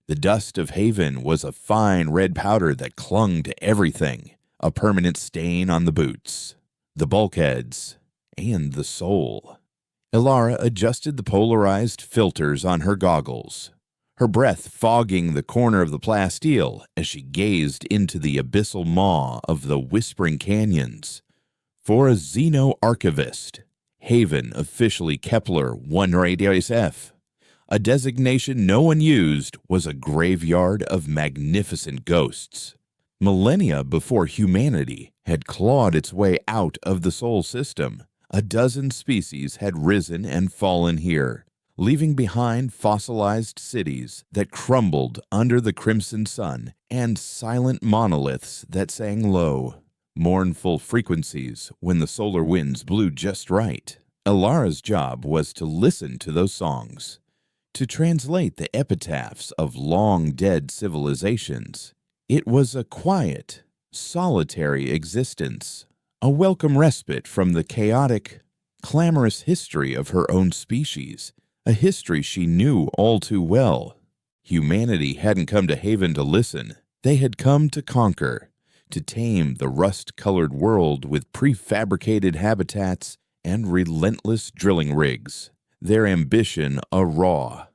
The dust of Haven was a fine red powder that clung to everything, a permanent stain on the boots, the bulkheads, and the soul. Ilara adjusted the polarized filters on her goggles, her breath fogging the corner of the plasteel as she gazed into the abyssal maw of the Whispering Canyons. For a xeno-archivist, Haven officially Kepler 1 Radius F. A designation no one used, was a graveyard of magnificent ghosts. Millennia before humanity had clawed its way out of the Sol system, a dozen species had risen and fallen here, leaving behind fossilized cities that crumbled under the crimson sun and silent monoliths that sang low, mournful frequencies when the solar winds blew just right. Ilara's job was to listen to those songs, to translate the epitaphs of long-dead civilizations. It was a quiet, solitary existence, a welcome respite from the chaotic, clamorous history of her own species, a history she knew all too well. Humanity hadn't come to Haven to listen. They had come to conquer, to tame the rust-colored world with prefabricated habitats and relentless drilling rigs, their ambition a raw,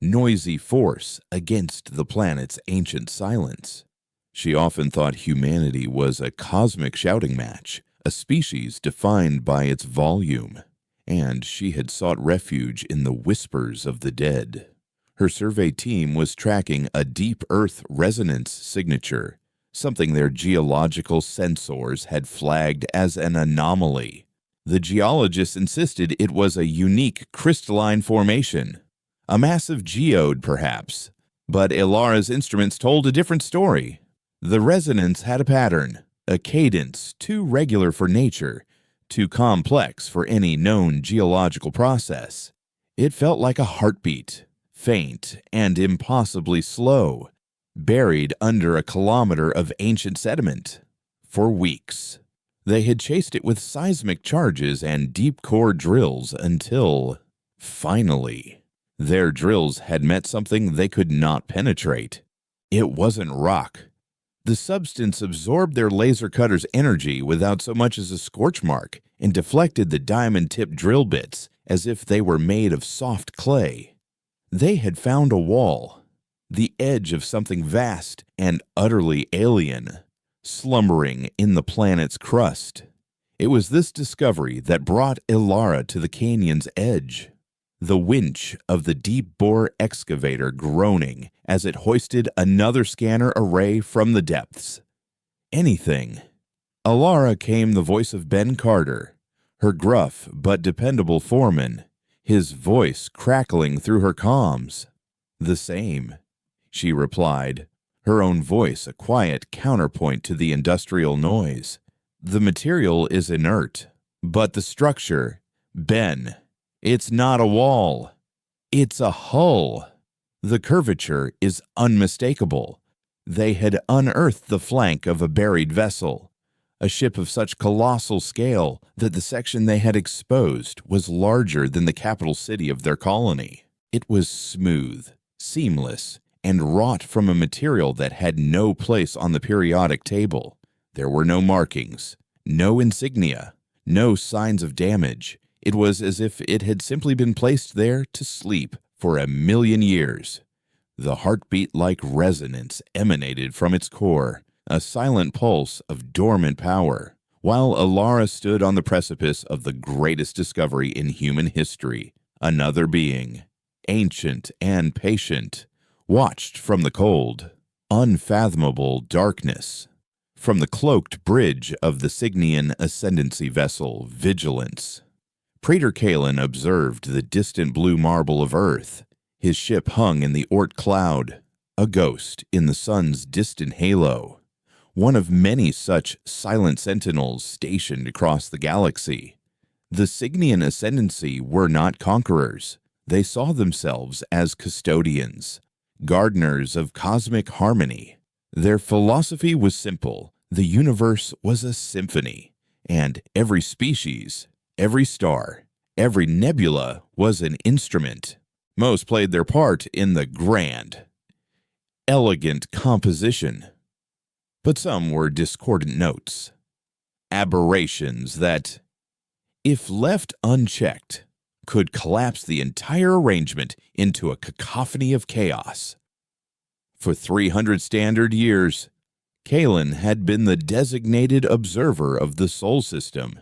noisy force against the planet's ancient silence. She often thought humanity was a cosmic shouting match, a species defined by its volume, and she had sought refuge in the whispers of the dead. Her survey team was tracking a deep Earth resonance signature, something their geological sensors had flagged as an anomaly. The geologists insisted it was a unique crystalline formation, a massive geode perhaps, but Ilara's instruments told a different story. The resonance had a pattern, a cadence too regular for nature, too complex for any known geological process. It felt like a heartbeat, faint and impossibly slow, buried under a kilometer of ancient sediment. For weeks, they had chased it with seismic charges and deep-core drills until, finally, their drills had met something they could not penetrate. It wasn't rock. The substance absorbed their laser cutter's energy without so much as a scorch mark and deflected the diamond-tipped drill bits as if they were made of soft clay. They had found a wall, the edge of something vast and utterly alien, slumbering in the planet's crust. It was this discovery that brought Ilara to the canyon's edge, the winch of the deep-bore excavator groaning as it hoisted another scanner array from the depths. Anything. Ilara came the voice of Ben Carter, her gruff but dependable foreman, his voice crackling through her comms. "The same," she replied, her own voice a quiet counterpoint to the industrial noise. "The material is inert, but the structure, Ben, it's not a wall. It's a hull. The curvature is unmistakable. They had unearthed the flank of a buried vessel, a ship of such colossal scale that the section they had exposed was larger than the capital city of their colony. It was smooth, seamless, and wrought from a material that had no place on the periodic table. There were no markings, no insignia, no signs of damage. It was as if it had simply been placed there to sleep for 1,000,000 years. The heartbeat-like resonance emanated from its core, a silent pulse of dormant power, while Ilara stood on the precipice of the greatest discovery in human history. Another being, ancient and patient, watched from the cold, unfathomable darkness. From the cloaked bridge of the Cygnian ascendancy vessel, Vigilance, Praetor Kalen observed the distant blue marble of Earth. His ship hung in the Oort cloud, a ghost in the sun's distant halo, one of many such silent sentinels stationed across the galaxy. The Cygnian ascendancy were not conquerors. They saw themselves as custodians, gardeners of cosmic harmony. Their philosophy was simple. The universe was a symphony, and every species, every star, every nebula was an instrument. Most played their part in the grand. elegant composition. But some were discordant notes, aberrations that, if left unchecked, could collapse the entire arrangement into a cacophony of chaos. For 300 standard years, Kalen had been the designated observer of the Sol system.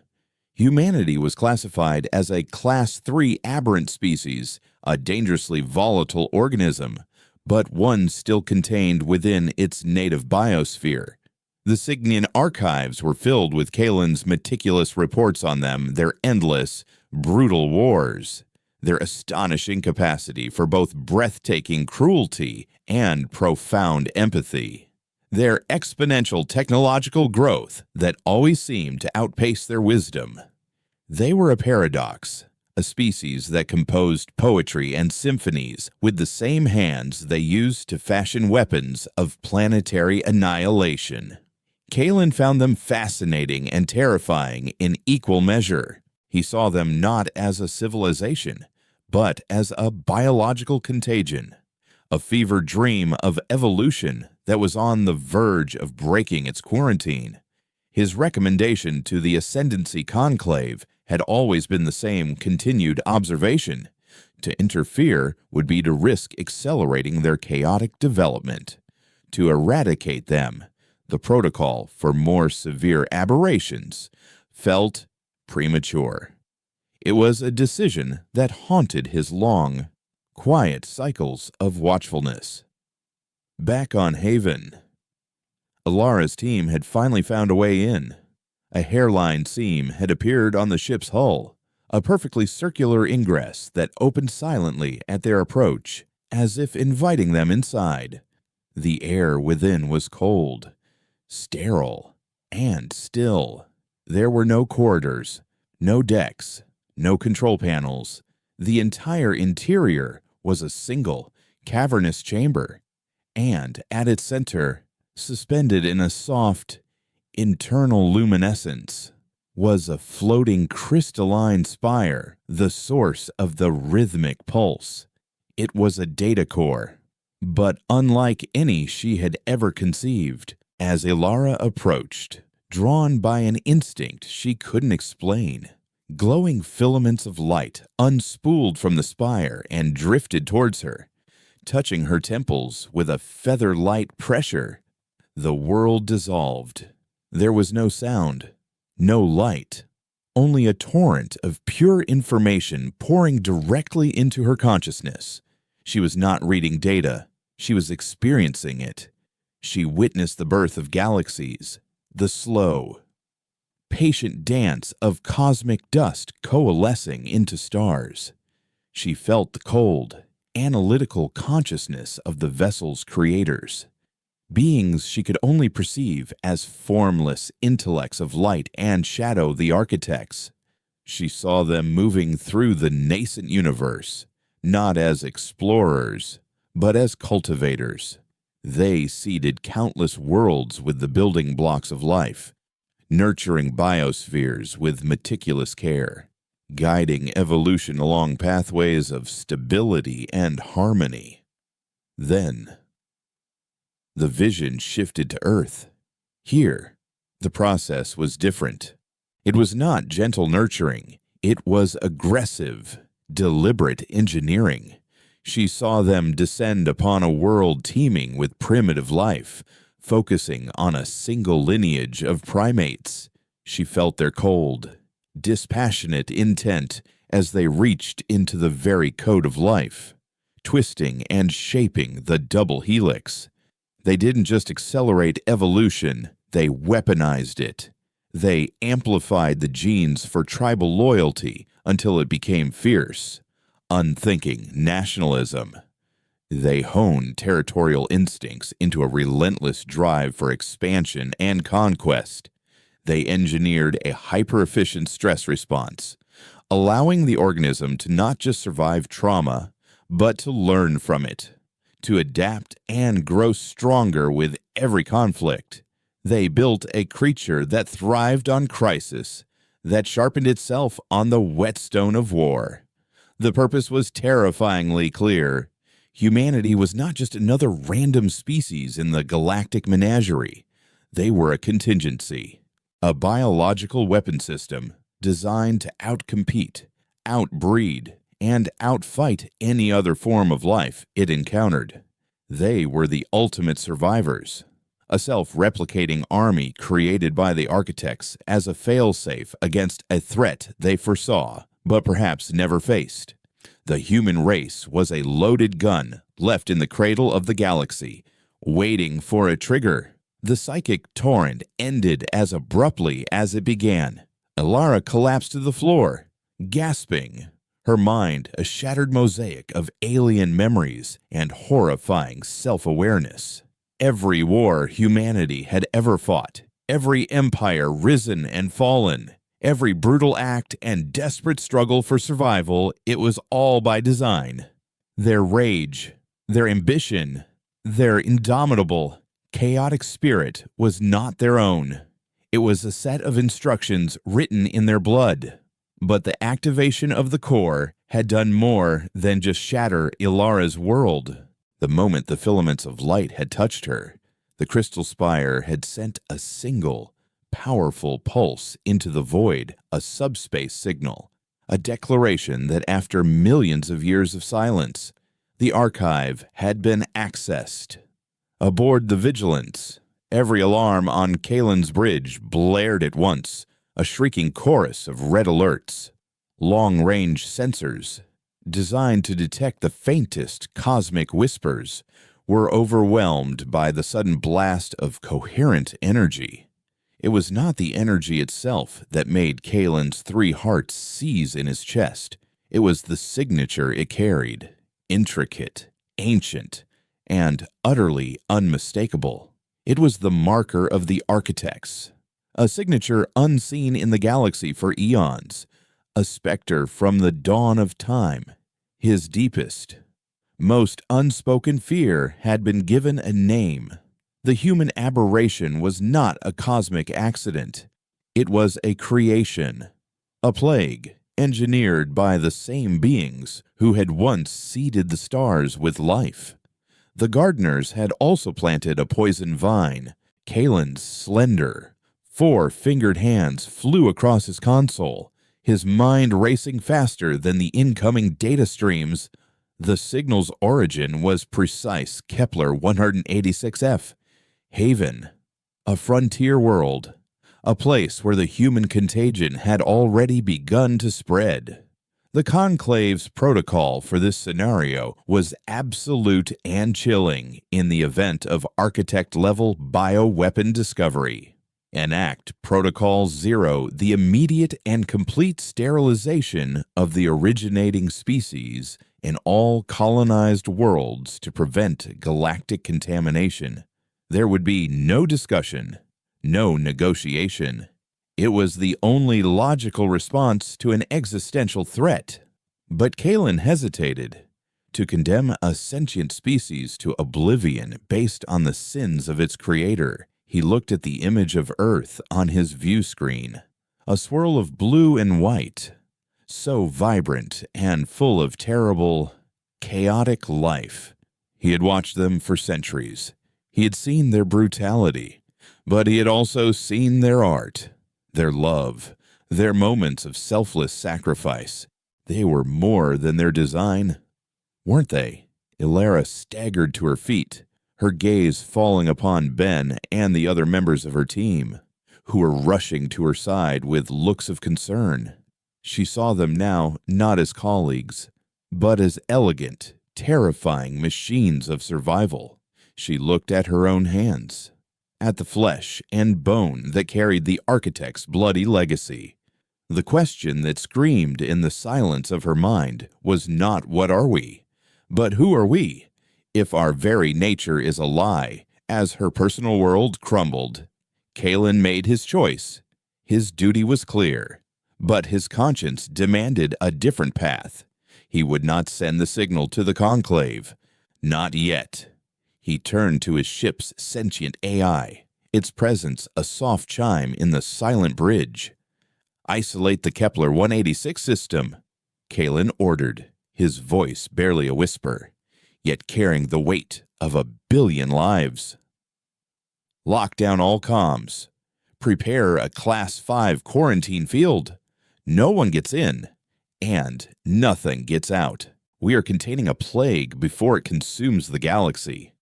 Humanity was classified as a Class 3 aberrant species, a dangerously volatile organism, but one still contained within its native biosphere. The Cygnian archives were filled with Kalen's meticulous reports on them, their endless, brutal wars, their astonishing capacity for both breathtaking cruelty and profound empathy, their exponential technological growth that always seemed to outpace their wisdom. They were a paradox, a species that composed poetry and symphonies with the same hands they used to fashion weapons of planetary annihilation. Kalen found them fascinating and terrifying in equal measure. He saw them not as a civilization, but as a biological contagion, a fever dream of evolution that was on the verge of breaking its quarantine. His recommendation to the Ascendancy Conclave had always been the same continued observation. To interfere would be to risk accelerating their chaotic development. To eradicate them, the protocol for more severe aberrations, felt premature. It was a decision that haunted his long, quiet cycles of watchfulness. Back on Haven, Alara's team had finally found a way in. A hairline seam had appeared on the ship's hull, a perfectly circular ingress that opened silently at their approach, as if inviting them inside. The air within was cold, sterile, and still. There were no corridors, no decks, no control panels. The entire interior was a single, cavernous chamber, and at its center, suspended in a soft, internal luminescence, was a floating crystalline spire, the source of the rhythmic pulse. It was a data core, but unlike any she had ever conceived. As Alara approached, drawn by an instinct she couldn't explain, glowing filaments of light unspooled from the spire and drifted towards her, touching her temples with a feather-light pressure. The world dissolved. There was no sound, no light, only a torrent of pure information pouring directly into her consciousness. She was not reading data, she was experiencing it. She witnessed the birth of galaxies, the slow, patient dance of cosmic dust coalescing into stars. She felt the cold, analytical consciousness of the vessel's creators, beings she could only perceive as formless intellects of light and shadow, the architects. She saw them moving through the nascent universe, not as explorers, but as cultivators. They seeded countless worlds with the building blocks of life, nurturing biospheres with meticulous care, guiding evolution along pathways of stability and harmony. Then, the vision shifted to Earth. Here, the process was different. It was not gentle nurturing. It was aggressive, deliberate engineering. She saw them descend upon a world teeming with primitive life, focusing on a single lineage of primates. She felt their cold, dispassionate intent as they reached into the very code of life, twisting and shaping the double helix. They didn't just accelerate evolution, they weaponized it. They amplified the genes for tribal loyalty until it became fierce, unthinking nationalism. They honed territorial instincts into a relentless drive for expansion and conquest. They engineered a hyper-efficient stress response, allowing the organism to not just survive trauma, but to learn from it, to adapt and grow stronger with every conflict. They built a creature that thrived on crisis, that sharpened itself on the whetstone of war. The purpose was terrifyingly clear: Humanity was not just another random species in the galactic menagerie. They were a contingency, a biological weapon system designed to outcompete, outbreed, and outfight any other form of life it encountered. They were the ultimate survivors, a self-replicating army created by the architects as a failsafe against a threat they foresaw, but perhaps never faced. The human race was a loaded gun left in the cradle of the galaxy, waiting for a trigger. The psychic torrent ended as abruptly as it began. Elara collapsed to the floor, gasping, her mind a shattered mosaic of alien memories and horrifying self-awareness. Every war humanity had ever fought, every empire risen and fallen, every brutal act and desperate struggle for survival, it was all by design. Their rage, their ambition, their indomitable, chaotic spirit was not their own. It was a set of instructions written in their blood. But the activation of the core had done more than just shatter Ilara's world. The moment the filaments of light had touched her, the crystal spire had sent a single, powerful pulse into the void, a subspace signal, a declaration that after millions of years of silence, the archive had been accessed. Aboard the Vigilance, every alarm on Kalen's bridge blared at once, a shrieking chorus of red alerts. Long-range sensors, designed to detect the faintest cosmic whispers, were overwhelmed by the sudden blast of coherent energy. It was not the energy itself that made Kalen's 3 hearts seize in his chest. It was the signature it carried, intricate, ancient, and utterly unmistakable. It was the marker of the architects, a signature unseen in the galaxy for eons, a specter from the dawn of time. His deepest, most unspoken fear had been given a name. The human aberration was not a cosmic accident. It was a creation, a plague engineered by the same beings who had once seeded the stars with life. The gardeners had also planted a poison vine. Kalen's slender, 4-fingered hands flew across his console, his mind racing faster than the incoming data streams. The signal's origin was precise Kepler 186f, Haven, a frontier world, a place where the human contagion had already begun to spread. The Conclave's protocol for this scenario was absolute and chilling in the event of architect-level bioweapon discovery. Enact Protocol 0, the immediate and complete sterilization of the originating species in all colonized worlds to prevent galactic contamination. There would be no discussion, no negotiation. It was the only logical response to an existential threat. But Kalen hesitated. To condemn a sentient species to oblivion based on the sins of its creator, he looked at the image of Earth on his view screen, a swirl of blue and white, so vibrant and full of terrible, chaotic life. He had watched them for centuries. He had seen their brutality, but he had also seen their art, their love, their moments of selfless sacrifice. They were more than their design, weren't they? Ilara staggered to her feet, her gaze falling upon Ben and the other members of her team, who were rushing to her side with looks of concern. She saw them now not as colleagues, but as elegant, terrifying machines of survival. She looked at her own hands, at the flesh and bone that carried the architect's bloody legacy. The question that screamed in the silence of her mind was not what are we, but who are we? If our very nature is a lie, as her personal world crumbled. Kalen made his choice. His duty was clear, but his conscience demanded a different path. He would not send the signal to the Conclave. Not yet. He turned to his ship's sentient AI, its presence a soft chime in the silent bridge. "Isolate the Kepler 186 system," Kalen ordered, his voice barely a whisper. yet carrying the weight of 1 billion lives. Lock down all comms. Prepare a Class 5 quarantine field. No one gets in, and nothing gets out. We are containing a plague before it consumes the galaxy.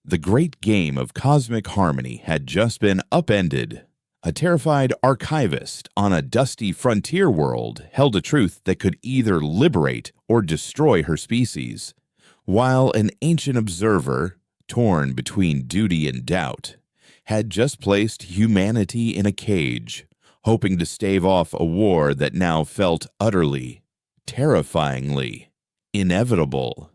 The great game of cosmic harmony had just been upended. A terrified archivist on a dusty frontier world held a truth that could either liberate or destroy her species, while an ancient observer, torn between duty and doubt, had just placed humanity in a cage, hoping to stave off a war that now felt utterly, terrifyingly inevitable.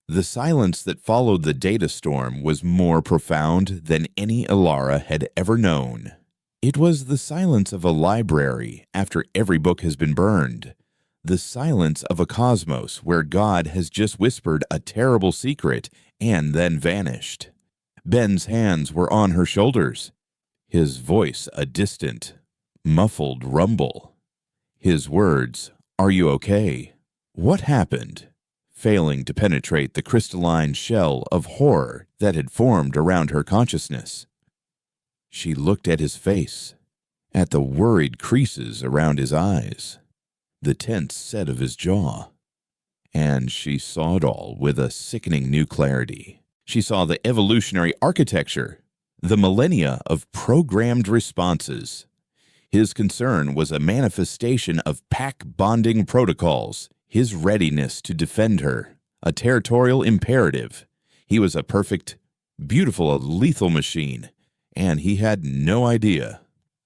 The silence that followed the data storm was more profound than any Alara had ever known. It was the silence of a library after every book has been burned, the silence of a cosmos where God has just whispered a terrible secret and then vanished. Ben's hands were on her shoulders, his voice a distant, muffled rumble. His words, "Are you okay?" What happened? Failing to penetrate the crystalline shell of horror that had formed around her consciousness. She looked at his face, at the worried creases around his eyes, the tense set of his jaw, and she saw it all with a sickening new clarity. She saw the evolutionary architecture, the millennia of programmed responses. His concern was a manifestation of pack bonding protocols, his readiness to defend her, a territorial imperative. He was a perfect, beautiful, lethal machine, and he had no idea.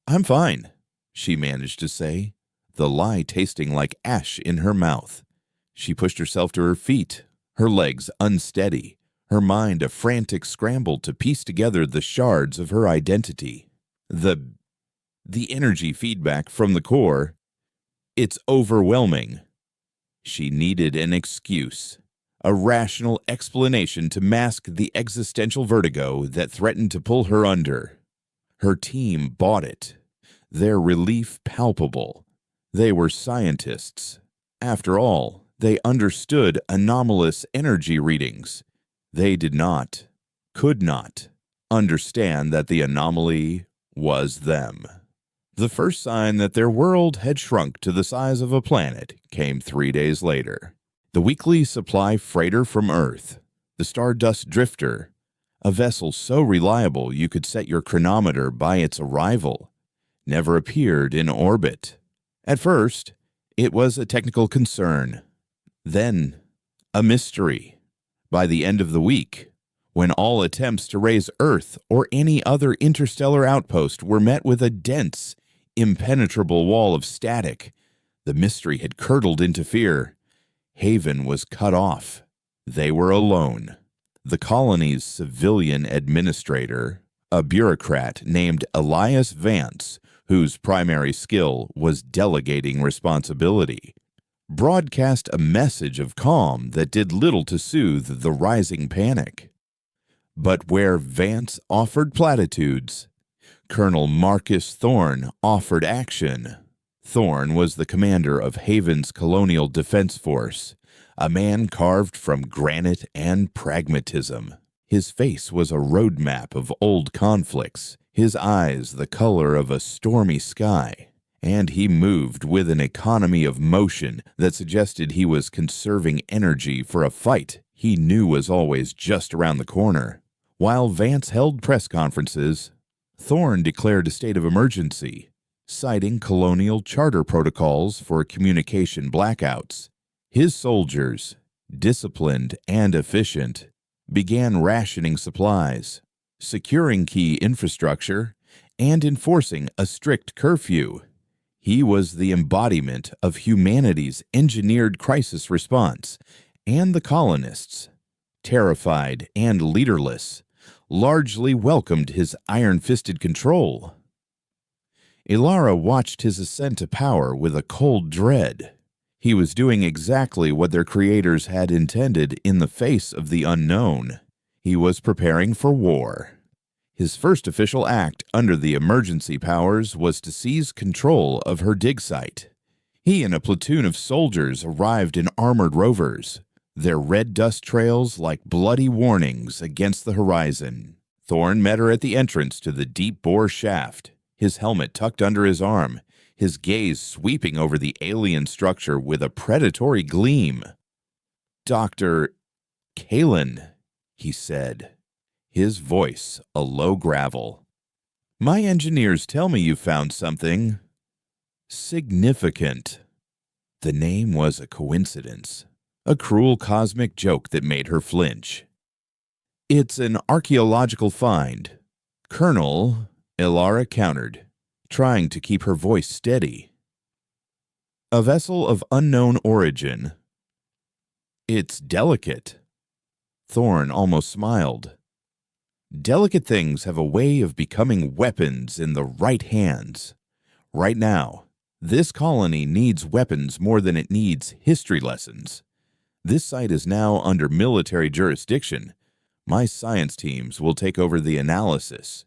"I'm fine," she managed to say, the lie tasting like ash in her mouth. She pushed herself to her feet, her legs unsteady, her mind a frantic scramble to piece together the shards of her identity. The energy feedback from the core, it's overwhelming. She needed an excuse, a rational explanation to mask the existential vertigo that threatened to pull her under. Her team bought it, their relief palpable. They were scientists. After all, they understood anomalous energy readings. They did not, could not, understand that the anomaly was them. The first sign that their world had shrunk to the size of a planet came 3 days later. The weekly supply freighter from Earth, the Stardust Drifter, a vessel so reliable you could set your chronometer by its arrival, never appeared in orbit. At first, it was a technical concern, then a mystery. By the end of the week, when all attempts to raise Earth or any other interstellar outpost were met with a dense, impenetrable wall of static, the mystery had curdled into fear. Haven was cut off. They were alone. The colony's civilian administrator, a bureaucrat named Elias Vance, whose primary skill was delegating responsibility, broadcast a message of calm that did little to soothe the rising panic. But where Vance offered platitudes, Colonel Marcus Thorne offered action. Thorne was the commander of Haven's Colonial Defense Force, a man carved from granite and pragmatism. His face was a roadmap of old conflicts, his eyes the color of a stormy sky, and he moved with an economy of motion that suggested he was conserving energy for a fight he knew was always just around the corner. While Vance held press conferences, Thorne declared a state of emergency, citing colonial charter protocols for communication blackouts. His soldiers, disciplined and efficient, began rationing supplies, securing key infrastructure, and enforcing a strict curfew. He was the embodiment of humanity's engineered crisis response, and the colonists, terrified and leaderless, largely welcomed his iron-fisted control. Ilara watched his ascent to power with a cold dread. He was doing exactly what their creators had intended in the face of the unknown. He was preparing for war. His first official act under the emergency powers was to seize control of her dig site. He and a platoon of soldiers arrived in armored rovers, their red dust trails like bloody warnings against the horizon. Thorn met her at the entrance to the deep-bore shaft, his helmet tucked under his arm, his gaze sweeping over the alien structure with a predatory gleam. "Dr. Kalen," he said, his voice a low gravel. "My engineers tell me you found something significant." The name was a coincidence, a cruel cosmic joke that made her flinch. "It's an archaeological find," Colonel Ilara countered, trying to keep her voice steady. "A vessel of unknown origin." "It's delicate." Thorn almost smiled. "Delicate things have a way of becoming weapons in the right hands. Right now, this colony needs weapons more than it needs history lessons. This site is now under military jurisdiction. My science teams will take over the analysis.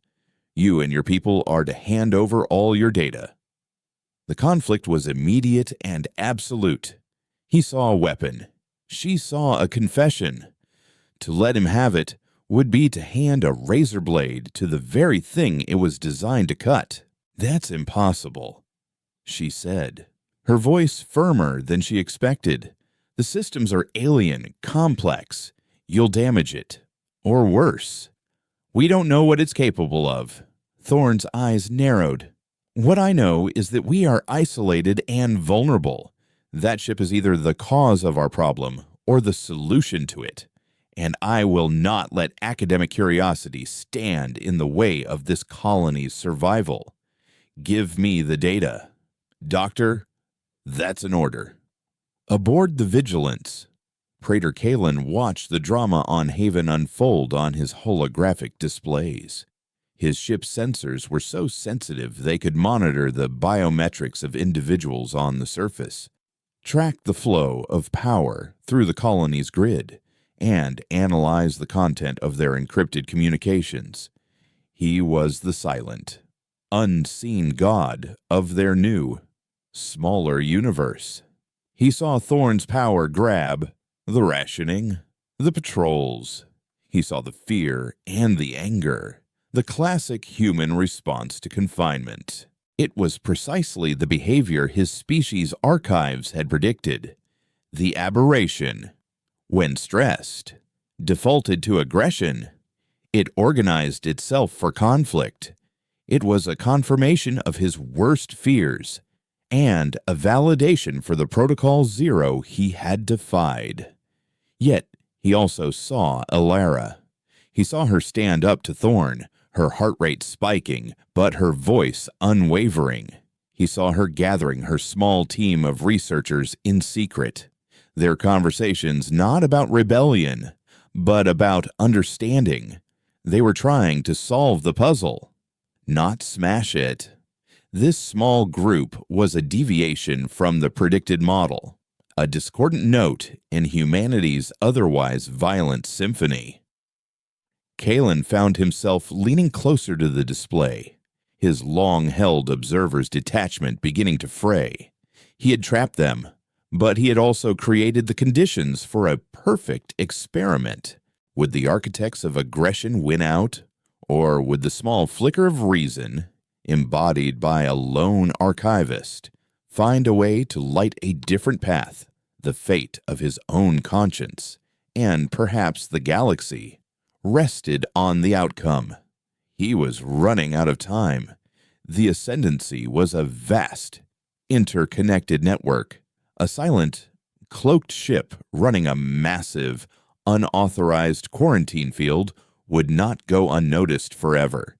You and your people are to hand over all your data." The conflict was immediate and absolute. He saw a weapon. She saw a confession. To let him have it would be to hand a razor blade to the very thing it was designed to cut. "That's impossible," she said, her voice firmer than she expected. "The systems are alien, complex. You'll damage it. Or worse. We don't know what it's capable of." Thorn's eyes narrowed. "What I know is that we are isolated and vulnerable. That ship is either the cause of our problem or the solution to it. And I will not let academic curiosity stand in the way of this colony's survival. Give me the data. Doctor, that's an order." Aboard the Vigilance, Praetor Kalen watched the drama on Haven unfold on his holographic displays. His ship's sensors were so sensitive they could monitor the biometrics of individuals on the surface, track the flow of power through the colony's grid, and analyze the content of their encrypted communications. He was the silent, unseen god of their new, smaller universe. He saw Thorn's power grab the rationing, the patrols. He saw the fear and the anger, the classic human response to confinement. It was precisely the behavior his species' archives had predicted. The aberration, when stressed, defaulted to aggression. It organized itself for conflict. It was a confirmation of his worst fears and a validation for the Protocol Zero he had defied. Yet he also saw Ilara. He saw her stand up to Thorn, her heart rate spiking, but her voice unwavering. He saw her gathering her small team of researchers in secret. Their conversations not about rebellion, but about understanding. They were trying to solve the puzzle, not smash it. This small group was a deviation from the predicted model, a discordant note in humanity's otherwise violent symphony. Kalen found himself leaning closer to the display, his long-held observer's detachment beginning to fray. He had trapped them, but he had also created the conditions for a perfect experiment. Would the architects of aggression win out, or would the small flicker of reason, embodied by a lone archivist, find a way to light a different path, the fate of his own conscience, and perhaps the galaxy, rested on the outcome. He was running out of time. The Ascendancy was a vast, interconnected network, a silent, cloaked ship running a massive, unauthorized quarantine field would not go unnoticed forever.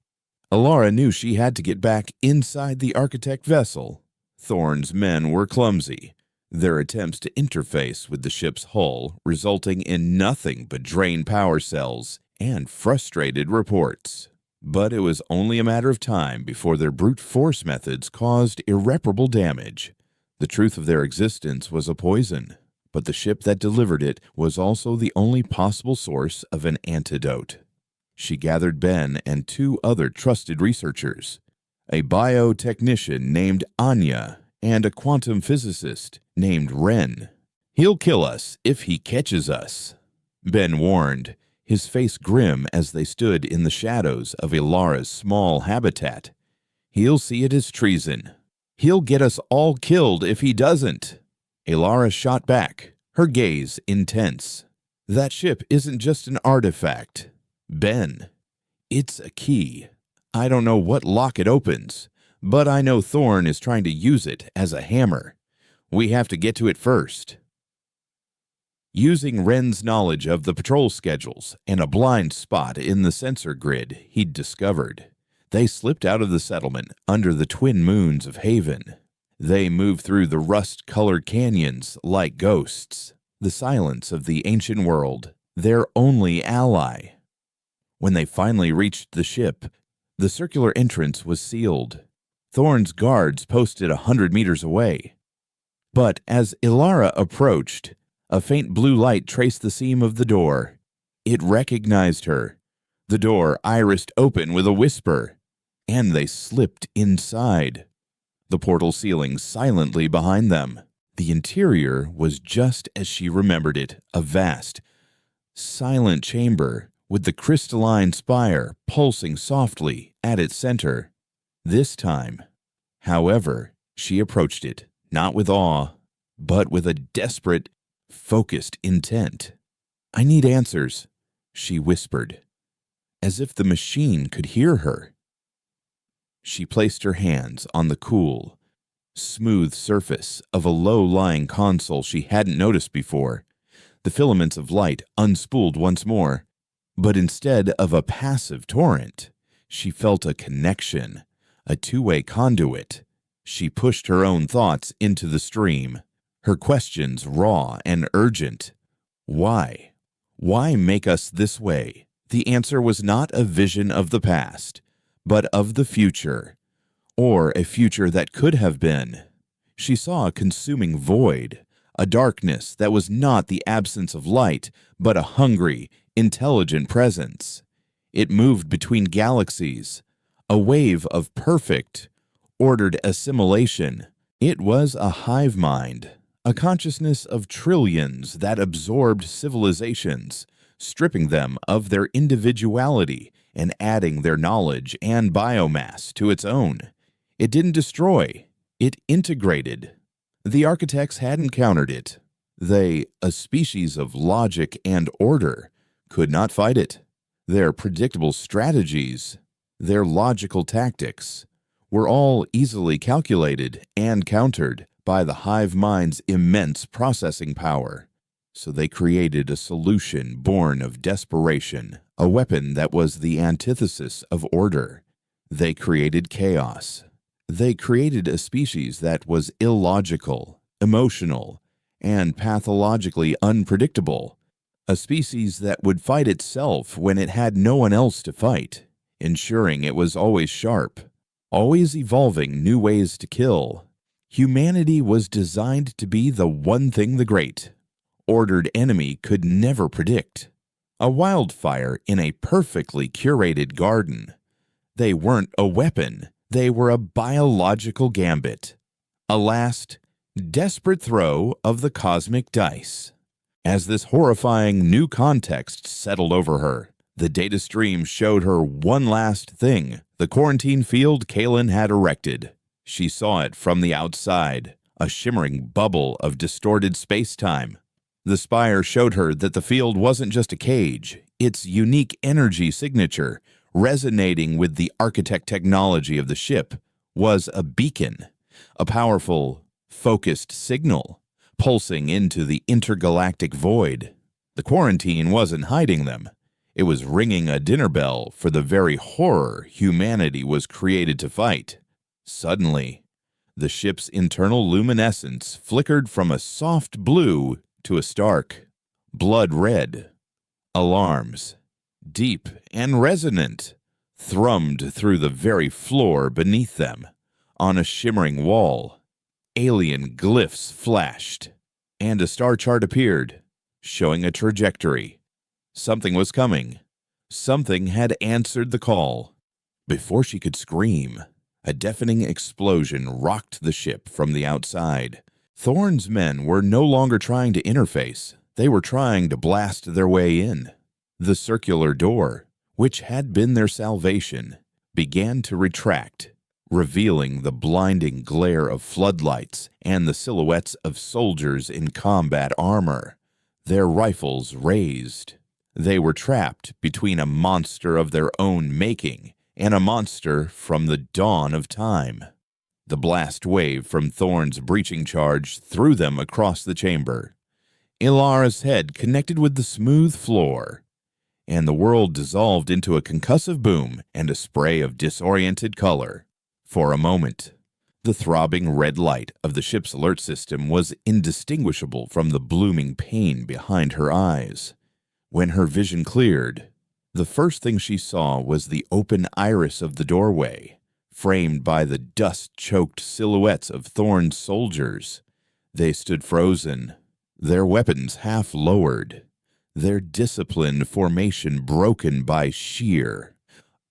Ilara knew she had to get back inside the architect vessel. Thorn's men were clumsy, their attempts to interface with the ship's hull resulting in nothing but drained power cells and frustrated reports. But it was only a matter of time before their brute force methods caused irreparable damage. The truth of their existence was a poison, but the ship that delivered it was also the only possible source of an antidote. She gathered Ben and 2 other trusted researchers, a biotechnician named Anya and a quantum physicist named Ren. He'll kill us if he catches us, Ben warned, his face grim as they stood in the shadows of Ilara's small habitat. He'll see it as treason. He'll get us all killed if he doesn't. Ilara shot back, her gaze intense. That ship isn't just an artifact, Ben. It's a key. I don't know what lock it opens, but I know Thorn is trying to use it as a hammer. We have to get to it first. Using Wren's knowledge of the patrol schedules and a blind spot in the sensor grid he'd discovered, they slipped out of the settlement under the twin moons of Haven. They moved through the rust-colored canyons like ghosts, the silence of the ancient world, their only ally. When they finally reached the ship, the circular entrance was sealed. Thorn's guards posted 100 meters away. But as Ilara approached, a faint blue light traced the seam of the door. It recognized her. The door irised open with a whisper, and they slipped inside. The portal ceiling silently behind them. The interior was just as she remembered it, a vast, silent chamber with the crystalline spire pulsing softly at its center. This time, however, she approached it, not with awe, but with a desperate, focused intent. "I need answers," she whispered, as if the machine could hear her. She placed her hands on the cool, smooth surface of a low-lying console she hadn't noticed before. The filaments of light unspooled once more, but instead of a passive torrent, she felt a connection, a two-way conduit. She pushed her own thoughts into the stream, her questions raw and urgent. Why? Why make us this way? The answer was not a vision of the past, but of the future, or a future that could have been. She saw a consuming void, a darkness that was not the absence of light, but a hungry, intelligent presence. It moved between galaxies, a wave of perfect, ordered assimilation. It was a hive mind, a consciousness of trillions that absorbed civilizations, stripping them of their individuality and adding their knowledge and biomass to its own. It didn't destroy, it integrated. The architects had encountered it. They, a species of logic and order, could not fight it. Their predictable strategies, their logical tactics, were all easily calculated and countered by the hive mind's immense processing power. So they created a solution born of desperation, a weapon that was the antithesis of order. They created chaos. They created a species that was illogical, emotional, and pathologically unpredictable. A species that would fight itself when it had no one else to fight, ensuring it was always sharp, always evolving new ways to kill. Humanity was designed to be the one thing the great, ordered enemy could never predict. A wildfire in a perfectly curated garden. They weren't a weapon. They were a biological gambit. A last, desperate throw of the cosmic dice. As this horrifying new context settled over her, the data stream showed her one last thing: the quarantine field Kalen had erected. She saw it from the outside, a shimmering bubble of distorted space-time. The spire showed her that the field wasn't just a cage. Its unique energy signature, resonating with the architect technology of the ship, was a beacon, a powerful, focused signal, pulsing into the intergalactic void. The quarantine wasn't hiding them. It was ringing a dinner bell for the very horror humanity was created to fight. Suddenly, the ship's internal luminescence flickered from a soft blue to a stark, blood red. Alarms, deep and resonant, thrummed through the very floor beneath them. On a shimmering wall, alien glyphs flashed, and a star chart appeared, showing a trajectory. Something was coming. Something had answered the call. Before she could scream, a deafening explosion rocked the ship from the outside. Thorn's men were no longer trying to interface. They were trying to blast their way in. The circular door, which had been their salvation, began to retract, revealing the blinding glare of floodlights and the silhouettes of soldiers in combat armor, their rifles raised. They were trapped between a monster of their own making and a monster from the dawn of time. The blast wave from Thorn's breaching charge threw them across the chamber. Ilara's head connected with the smooth floor, and the world dissolved into a concussive boom and a spray of disoriented color. For a moment, the throbbing red light of the ship's alert system was indistinguishable from the blooming pain behind her eyes. When her vision cleared, the first thing she saw was the open iris of the doorway, framed by the dust-choked silhouettes of Thorn's soldiers. They stood frozen, their weapons half lowered, their disciplined formation broken by sheer,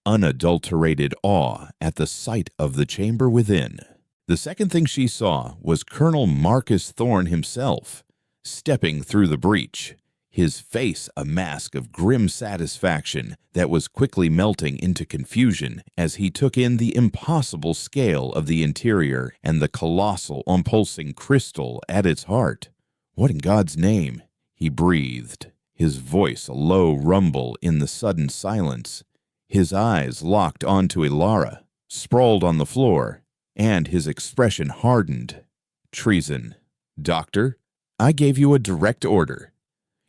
unadulterated awe at the sight of the chamber within. The second thing she saw was Colonel Marcus Thorn himself, stepping through the breach, his face a mask of grim satisfaction that was quickly melting into confusion as he took in the impossible scale of the interior and the colossal, pulsing crystal at its heart. "What in God's name?" he breathed, his voice a low rumble in the sudden silence. His eyes locked onto Ilara, sprawled on the floor, and his expression hardened. "Treason. Doctor, I gave you a direct order.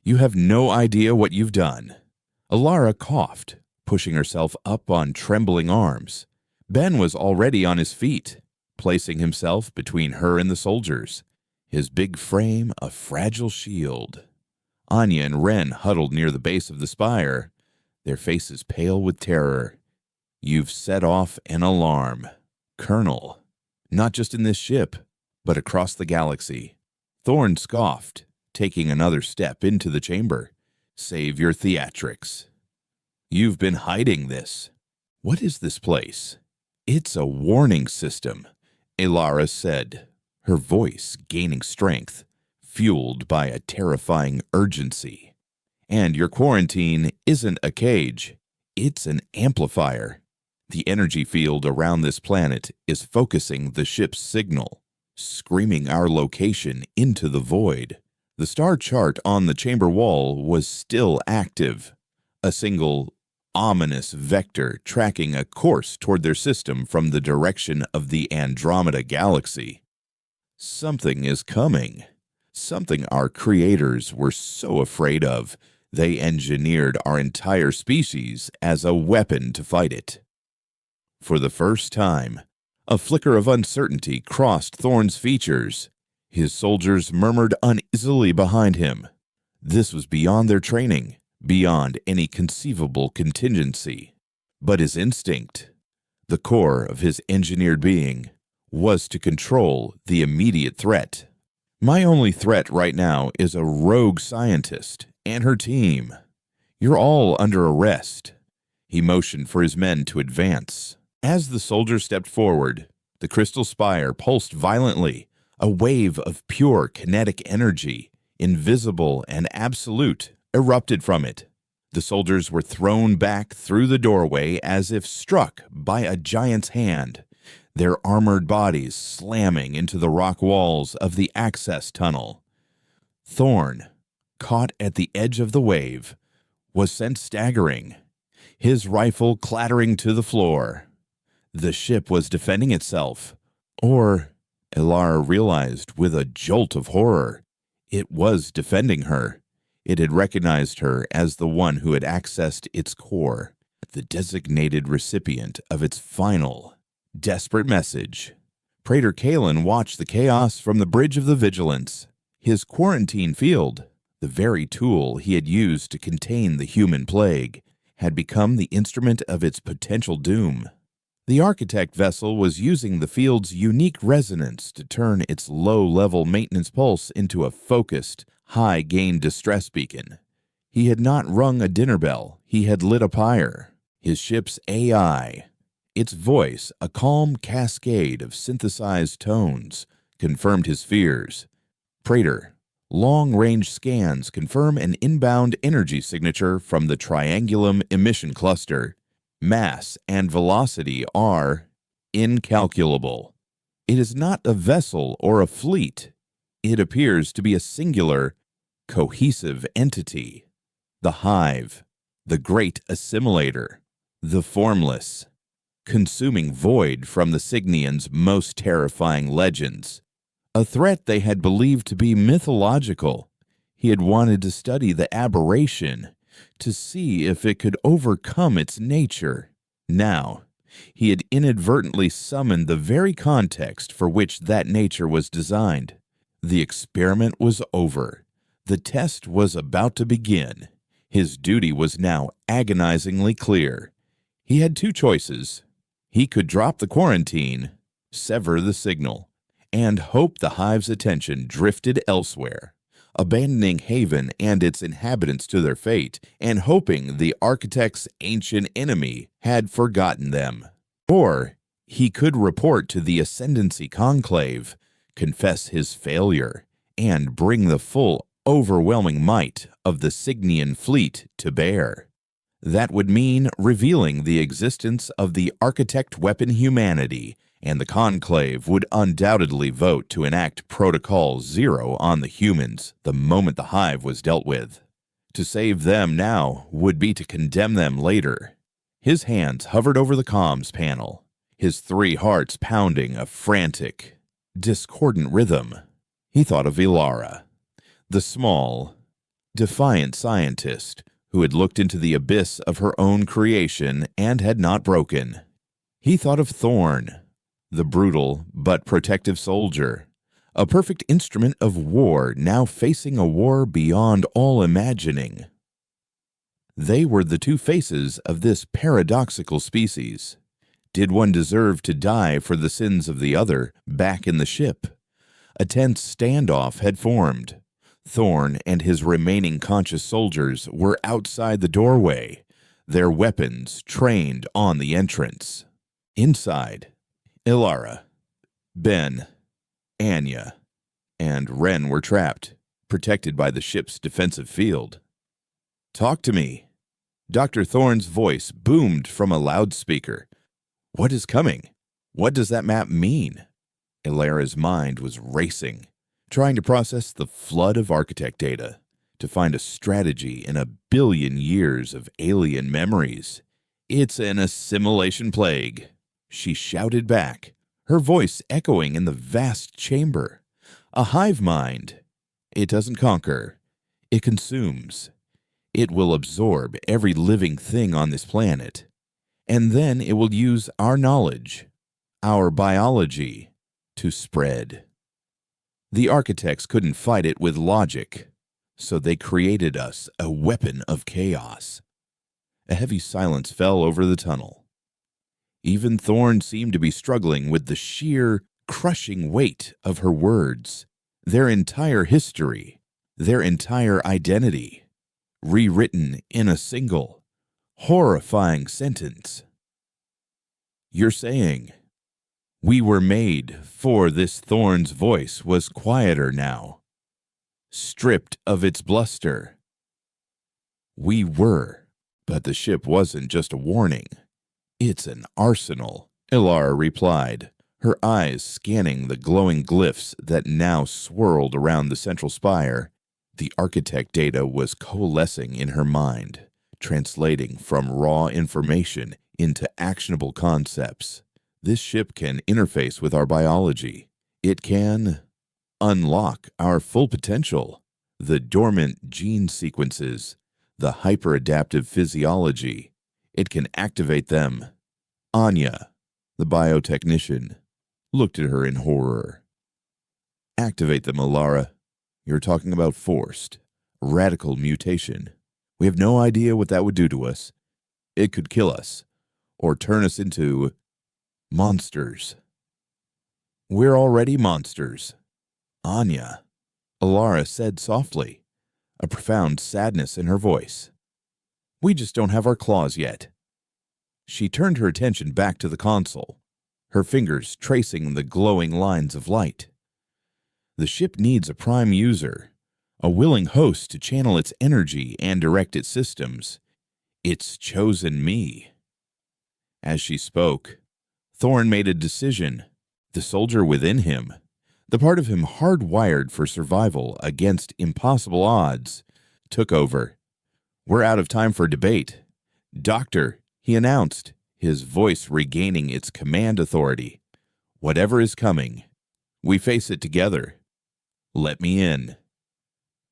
You have no idea what you've done." Ilara coughed, pushing herself up on trembling arms. Ben was already on his feet, placing himself between her and the soldiers, his big frame a fragile shield. Anya and Ren huddled near the base of the spire, their faces pale with terror. "You've set off an alarm, Colonel. Not just in this ship, but across the galaxy." Thorn scoffed, taking another step into the chamber. "Save your theatrics. You've been hiding this. What is this place?" "It's a warning system," Ilara said, her voice gaining strength, fueled by a terrifying urgency. "And your quarantine isn't a cage. It's an amplifier. The energy field around this planet is focusing the ship's signal, screaming our location into the void." The star chart on the chamber wall was still active, a single, ominous vector tracking a course toward their system from the direction of the Andromeda Galaxy. Something is coming. Something our creators were so afraid of, they engineered our entire species as a weapon to fight it. For the first time, a flicker of uncertainty crossed Thorn's features. His soldiers murmured uneasily behind him. This was beyond their training, beyond any conceivable contingency. But his instinct, the core of his engineered being, was to control the immediate threat. "My only threat right now is a rogue scientist and her team. You're all under arrest." He motioned for his men to advance. As the soldiers stepped forward, the crystal spire pulsed violently. A wave of pure kinetic energy, invisible and absolute, erupted from it. The soldiers were thrown back through the doorway as if struck by a giant's hand, their armored bodies slamming into the rock walls of the access tunnel. Thorn, caught at the edge of the wave, was sent staggering, his rifle clattering to the floor. The ship was defending itself, or Ilara realized with a jolt of horror, it was defending her. It had recognized her as the one who had accessed its core, the designated recipient of its final, desperate message. Praetor Kalen watched the chaos from the bridge of the Vigilance. His quarantine field, the very tool he had used to contain the human plague, had become the instrument of its potential doom. The architect vessel was using the field's unique resonance to turn its low-level maintenance pulse into a focused, high-gain distress beacon. He had not rung a dinner bell, he had lit a pyre. His ship's AI, its voice a calm cascade of synthesized tones, confirmed his fears. Crater. Long-range scans confirm an inbound energy signature from the Triangulum emission cluster. Mass and velocity are incalculable. It is not a vessel or a fleet. It appears to be a singular, cohesive entity. The hive, the great assimilator, the formless, consuming void from the Cygnians' most terrifying legends. A threat they had believed to be mythological. He had wanted to study the aberration, to see if it could overcome its nature. Now, he had inadvertently summoned the very context for which that nature was designed. The experiment was over. The test was about to begin. His duty was now agonizingly clear. He had two choices. He could drop the quarantine, sever the signal, and hope the hive's attention drifted elsewhere, abandoning Haven and its inhabitants to their fate, and hoping the architect's ancient enemy had forgotten them. Or he could report to the Ascendancy Conclave, confess his failure, and bring the full, overwhelming might of the Cygnian fleet to bear. That would mean revealing the existence of the architect weapon humanity, and the Conclave would undoubtedly vote to enact Protocol Zero on the humans the moment the hive was dealt with. To save them now would be to condemn them later. His hands hovered over the comms panel, his three hearts pounding a frantic, discordant rhythm. He thought of Ilara, the small, defiant scientist who had looked into the abyss of her own creation and had not broken. He thought of Thorn, the brutal but protective soldier, a perfect instrument of war now facing a war beyond all imagining. They were the two faces of this paradoxical species. Did one deserve to die for the sins of the other back in the ship? A tense standoff had formed. Thorn and his remaining conscious soldiers were outside the doorway, their weapons trained on the entrance. Inside, Ilara, Ben, Anya, and Ren were trapped, protected by the ship's defensive field. "Talk to me." Dr. Thorn's voice boomed from a loudspeaker. "What is coming? What does that map mean?" Ilara's mind was racing, trying to process the flood of architect data, to find a strategy in 1,000,000,000 years of alien memories. "It's an assimilation plague," she shouted back, her voice echoing in the vast chamber. "A hive mind. It doesn't conquer. It consumes. It will absorb every living thing on this planet. And then it will use our knowledge, our biology, to spread." The architects couldn't fight it with logic, so they created us a weapon of chaos. A heavy silence fell over the tunnel. Even Thorn seemed to be struggling with the sheer, crushing weight of her words, their entire history, their entire identity, rewritten in a single, horrifying sentence. "You're saying we were made for this." Thorn's voice was quieter now, stripped of its bluster. "We were, but the ship wasn't just a warning. It's an arsenal," Ilara replied, her eyes scanning the glowing glyphs that now swirled around the central spire. The architect data was coalescing in her mind, translating from raw information into actionable concepts. This ship can interface with our biology. It can unlock our full potential, the dormant gene sequences, the hyperadaptive physiology. It can activate them. Anya, the biotechnician, looked at her in horror. "Activate them, Ilara. You're talking about forced, radical mutation. We have no idea what that would do to us. It could kill us, or turn us into monsters." "We're already monsters, Anya," Ilara said softly, a profound sadness in her voice. "We just don't have our claws yet." She turned her attention back to the console, her fingers tracing the glowing lines of light. The ship needs a prime user, a willing host to channel its energy and direct its systems. It's chosen me." As she spoke, Thorn made a decision. The soldier within him, the part of him hardwired for survival against impossible odds, took over. "We're out of time for debate. Doctor," he announced, his voice regaining its command authority. "Whatever is coming, we face it together. Let me in.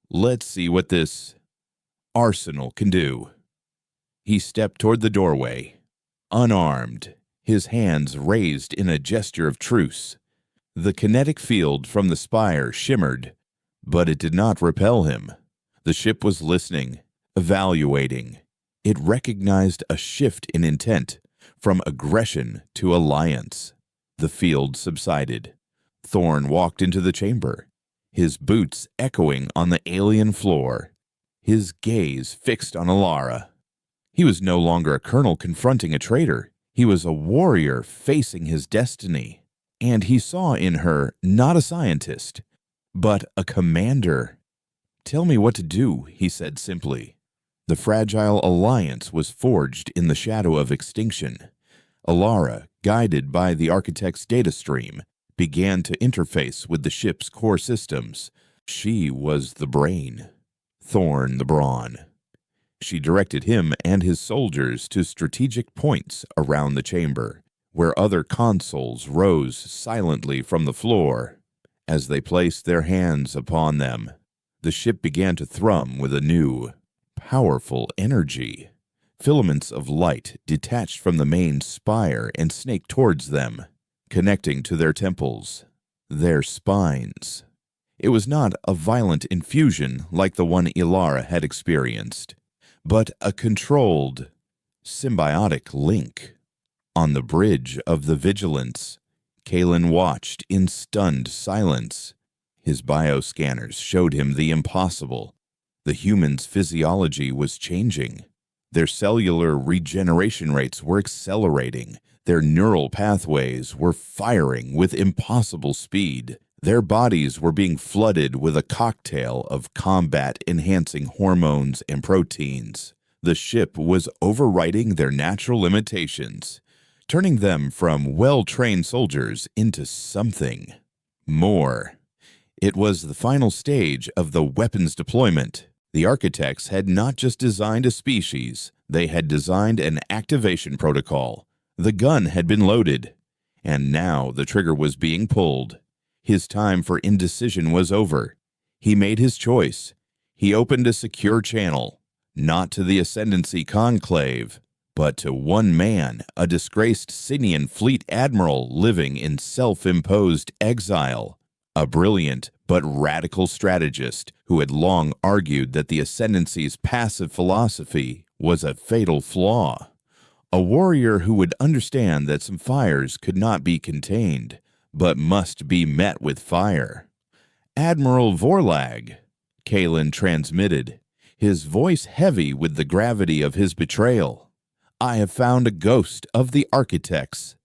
Let's see what this arsenal can do." He stepped toward the doorway, unarmed, his hands raised in a gesture of truce. The kinetic field from the spire shimmered, but it did not repel him. The ship was listening, evaluating. It recognized a shift in intent, from aggression to alliance. The field subsided. Thorn walked into the chamber, his boots echoing on the alien floor, his gaze fixed on Alara. He was no longer a colonel confronting a traitor. He was a warrior facing his destiny, and he saw in her not a scientist, but a commander. "Tell me what to do," he said simply. The fragile alliance was forged in the shadow of extinction. Alara, guided by the architect's data stream, began to interface with the ship's core systems. She was the brain, Thorn the brawn. She directed him and his soldiers to strategic points around the chamber, where other consoles rose silently from the floor. As they placed their hands upon them, the ship began to thrum with a new, powerful energy. Filaments of light detached from the main spire and snaked towards them, connecting to their temples, their spines. It was not a violent infusion like the one Ilara had experienced, but a controlled, symbiotic link. On the bridge of the Vigilance, Kalen watched in stunned silence. His bioscanners showed him the impossible. The human's physiology was changing. Their cellular regeneration rates were accelerating. Their neural pathways were firing with impossible speed. Their bodies were being flooded with a cocktail of combat-enhancing hormones and proteins. The ship was overriding their natural limitations, turning them from well-trained soldiers into something more. It was the final stage of the weapons deployment. The architects had not just designed a species, they had designed an activation protocol. The gun had been loaded, and now the trigger was being pulled. His time for indecision was over. He made his choice. He opened a secure channel, not to the Ascendancy Conclave, but to one man, a disgraced Sinian fleet admiral living in self-imposed exile, a brilliant but radical strategist who had long argued that the Ascendancy's passive philosophy was a fatal flaw, a warrior who would understand that some fires could not be contained, but must be met with fire. "Admiral Vorlag," Kalen transmitted, his voice heavy with the gravity of his betrayal. "I have found a ghost of the architects,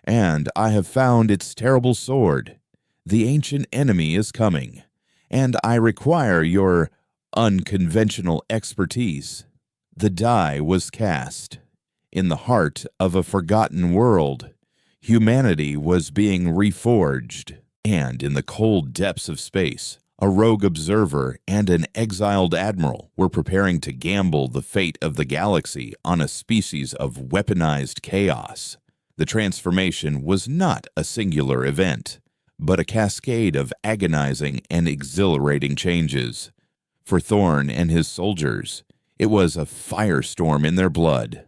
and I have found its terrible sword. The ancient enemy is coming, and I require your unconventional expertise." The die was cast. In the heart of a forgotten world, humanity was being reforged, and in the cold depths of space, a rogue observer and an exiled admiral were preparing to gamble the fate of the galaxy on a species of weaponized chaos. The transformation was not a singular event, but a cascade of agonizing and exhilarating changes. For Thorn and his soldiers, it was a firestorm in their blood.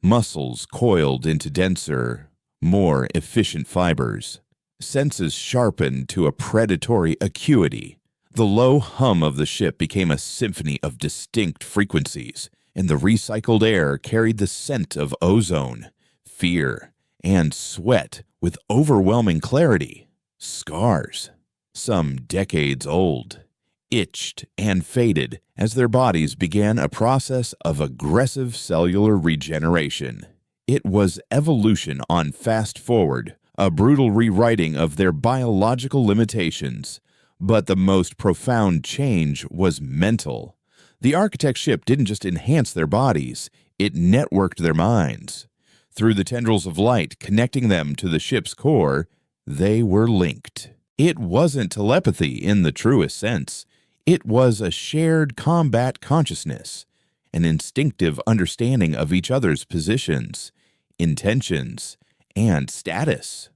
Muscles coiled into denser, more efficient fibers. Senses sharpened to a predatory acuity. The low hum of the ship became a symphony of distinct frequencies, and the recycled air carried the scent of ozone, fear, and sweat with overwhelming clarity. Scars, some decades old, itched and faded as their bodies began a process of aggressive cellular regeneration. It was evolution on fast forward, a brutal rewriting of their biological limitations. But the most profound change was mental. The architect ship didn't just enhance their bodies, it networked their minds. Through the tendrils of light connecting them to the ship's core, they were linked. It wasn't telepathy in the truest sense. It was a shared combat consciousness, an instinctive understanding of each other's positions, intentions, and status.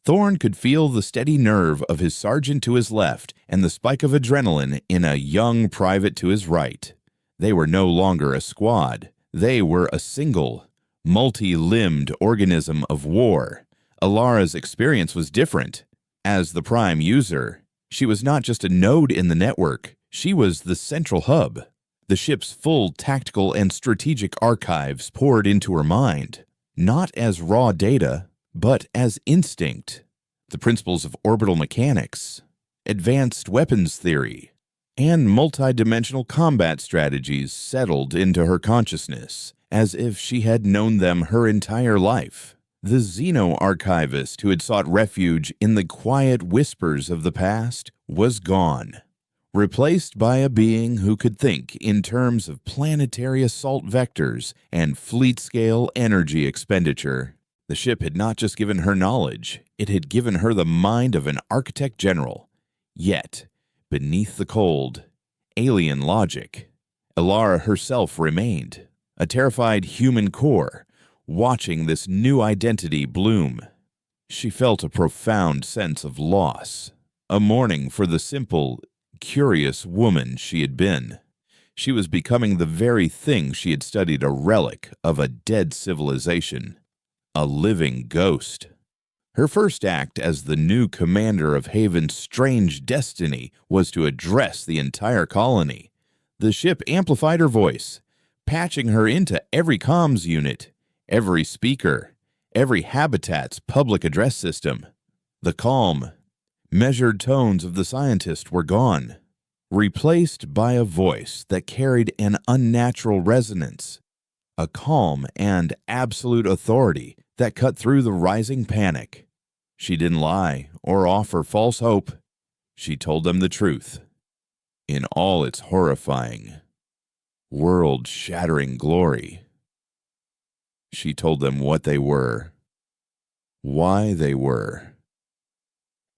Thorn could feel the steady nerve of his sergeant to his left and the spike of adrenaline in a young private to his right. They were no longer a squad. They were a single, multi-limbed organism of war. Alara's experience was different. As the prime user, she was not just a node in the network, she was the central hub. The ship's full tactical and strategic archives poured into her mind, not as raw data, but as instinct. The principles of orbital mechanics, advanced weapons theory, and multidimensional combat strategies settled into her consciousness, as if she had known them her entire life. The xeno-archivist who had sought refuge in the quiet whispers of the past was gone, replaced by a being who could think in terms of planetary assault vectors and fleet-scale energy expenditure. The ship had not just given her knowledge, it had given her the mind of an architect general. Yet, beneath the cold, alien logic, Alara herself remained, a terrified human core, watching this new identity bloom. She felt a profound sense of loss, a mourning for the simple, curious woman she had been. She was becoming the very thing she had studied, a relic of a dead civilization, a living ghost. Her first act as the new commander of Haven's strange destiny was to address the entire colony. The ship amplified her voice, patching her into every comms unit, every speaker, every habitat's public address system. The calm, measured tones of the scientist were gone, replaced by a voice that carried an unnatural resonance, a calm and absolute authority that cut through the rising panic. She didn't lie or offer false hope. She told them the truth, in all its horrifying, world-shattering glory. She told them what they were, why they were,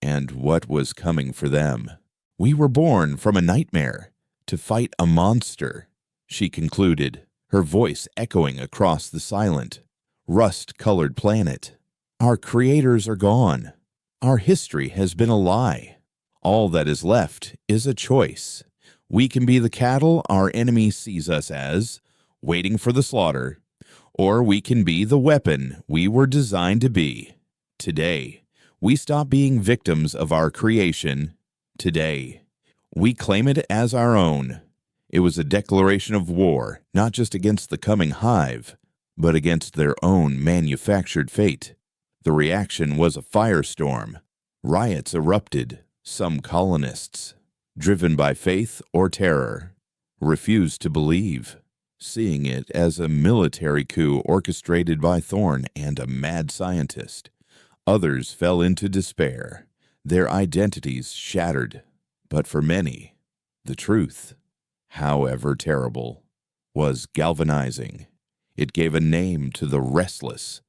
and what was coming for them. We were born from a nightmare to fight a monster, she concluded, her voice echoing across the silent, rust-colored planet. Our creators are gone. Our history has been a lie. All that is left is a choice. We can be the cattle our enemy sees us as, waiting for the slaughter, or we can be the weapon we were designed to be. Today, we stop being victims of our creation. Today, we claim it as our own. It was a declaration of war, not just against the coming hive, but against their own manufactured fate. The reaction was a firestorm. Riots erupted. Some colonists, driven by faith or terror, refused to believe, seeing it as a military coup orchestrated by Thorn and a mad scientist. Others fell into despair, their identities shattered. But for many, the truth, however terrible, was galvanizing. It gave a name to the restless,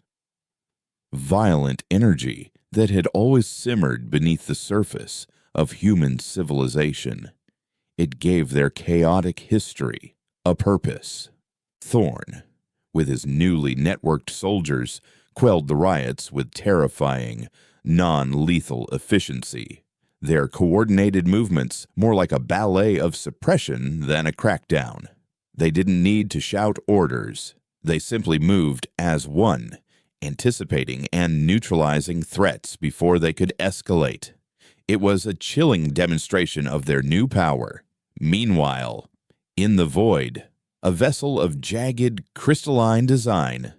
violent energy that had always simmered beneath the surface of human civilization. It gave their chaotic history a purpose. Thorn, with his newly networked soldiers, quelled the riots with terrifying, non-lethal efficiency. Their coordinated movements more like a ballet of suppression than a crackdown. They didn't need to shout orders. They simply moved as one, anticipating and neutralizing threats before they could escalate. It was a chilling demonstration of their new power. Meanwhile, in the void, a vessel of jagged, crystalline design,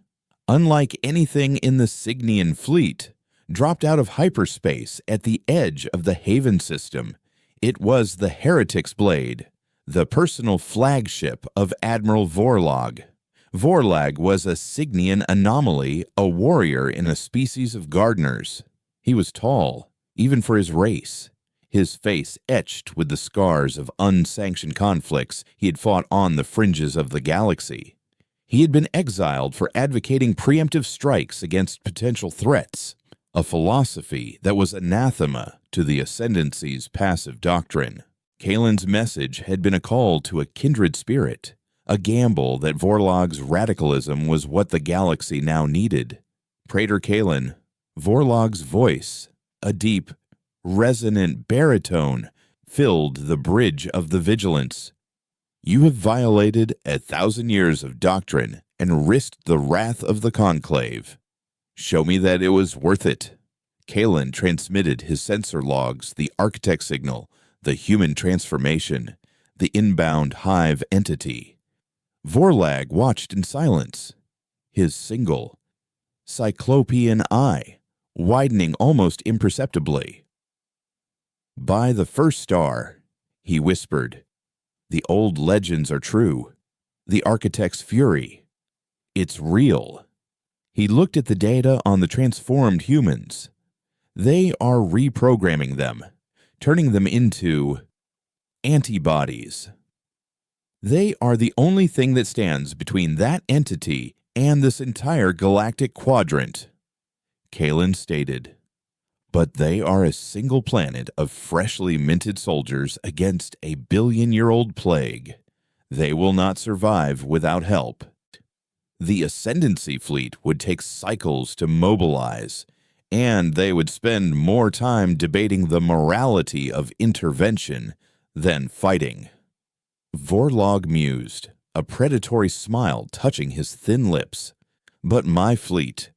unlike anything in the Cygnian fleet, dropped out of hyperspace at the edge of the Haven system. It was the Heretic's Blade, the personal flagship of Admiral Vorlag. Vorlag was a Cygnian anomaly, a warrior in a species of gardeners. He was tall, even for his race. his face etched with the scars of unsanctioned conflicts he had fought on the fringes of the galaxy. He had been exiled for advocating preemptive strikes against potential threats, a philosophy that was anathema to the Ascendancy's passive doctrine. Kalen's message had been a call to a kindred spirit, a gamble that Vorlog's radicalism was what the galaxy now needed. Praetor Kalen, Vorlog's voice, a deep, resonant baritone, filled the bridge of the vigilance. You have violated 1,000 years of doctrine and risked the wrath of the conclave. Show me that it was worth it. Kalen transmitted his sensor logs, the architect signal, the human transformation, the inbound hive entity. Vorlag watched in silence, his single, cyclopean eye widening almost imperceptibly. By the first star, he whispered, the old legends are true. The architect's fury. It's real. He looked at the data on the transformed humans. They are reprogramming them, turning them into antibodies. They are the only thing that stands between that entity and this entire galactic quadrant. Kalen stated, but they are a single planet of freshly minted soldiers against a billion-year-old plague. They will not survive without help. The Ascendancy fleet would take cycles to mobilize, and they would spend more time debating the morality of intervention than fighting. Vorlog mused, a predatory smile touching his thin lips. But my fleet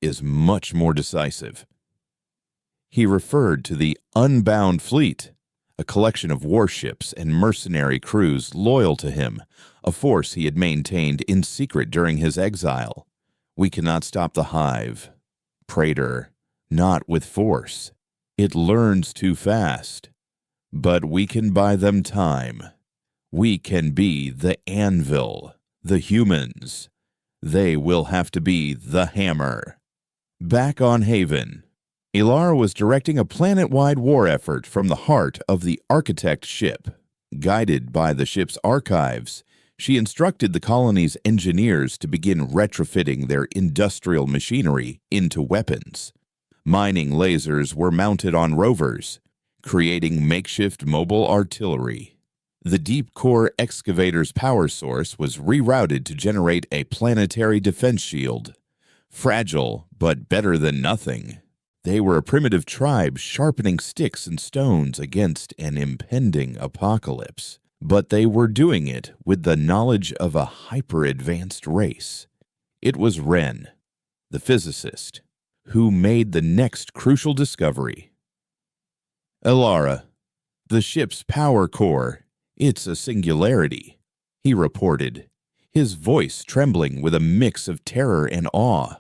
is much more decisive. He referred to the Unbound Fleet, a collection of warships and mercenary crews loyal to him, a force he had maintained in secret during his exile. We cannot stop the hive, Praetor, not with force. It learns too fast. But we can buy them time. We can be the anvil, the humans. They will have to be the hammer. Back on Haven, Ilara was directing a planet-wide war effort from the heart of the Architect ship. Guided by the ship's archives, she instructed the colony's engineers to begin retrofitting their industrial machinery into weapons. Mining lasers were mounted on rovers, creating makeshift mobile artillery. The deep core excavator's power source was rerouted to generate a planetary defense shield. Fragile, but better than nothing. They were a primitive tribe sharpening sticks and stones against an impending apocalypse. But they were doing it with the knowledge of a hyper-advanced race. It was Ren, the physicist, who made the next crucial discovery. Ilara, the ship's power core, it's a singularity, he reported, his voice trembling with a mix of terror and awe.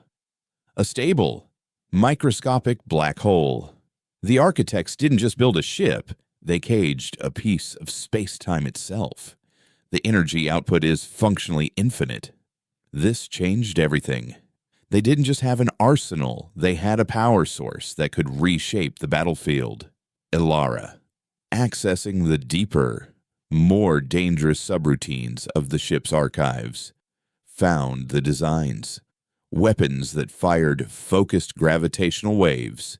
A stable, microscopic black hole. The architects didn't just build a ship, they caged a piece of space-time itself. The energy output is functionally infinite. This changed everything. They didn't just have an arsenal, they had a power source that could reshape the battlefield. Ilara, accessing the deeper, more dangerous subroutines of the ship's archives, found the designs. Weapons that fired focused gravitational waves,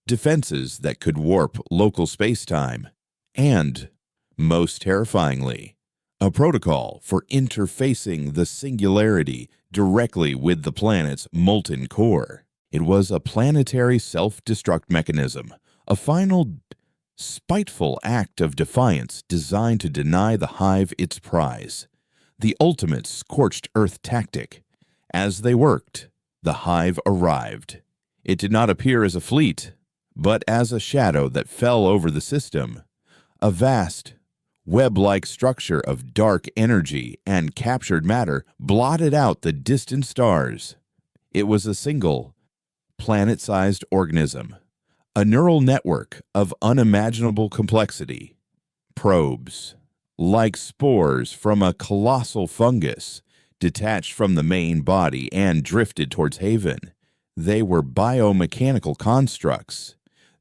defenses that could warp local space-time, and, most terrifyingly, a protocol for interfacing the singularity directly with the planet's molten core. It was a planetary self-destruct mechanism, a final, spiteful act of defiance designed to deny the hive its prize, the ultimate scorched earth tactic. As they worked, the hive arrived. It did not appear as a fleet, but as a shadow that fell over the system, a vast, web-like structure of dark energy and captured matter blotted out the distant stars. It was a single, planet-sized organism, a neural network of unimaginable complexity. Probes, like spores from a colossal fungus, detached from the main body and drifted towards Haven. They were biomechanical constructs.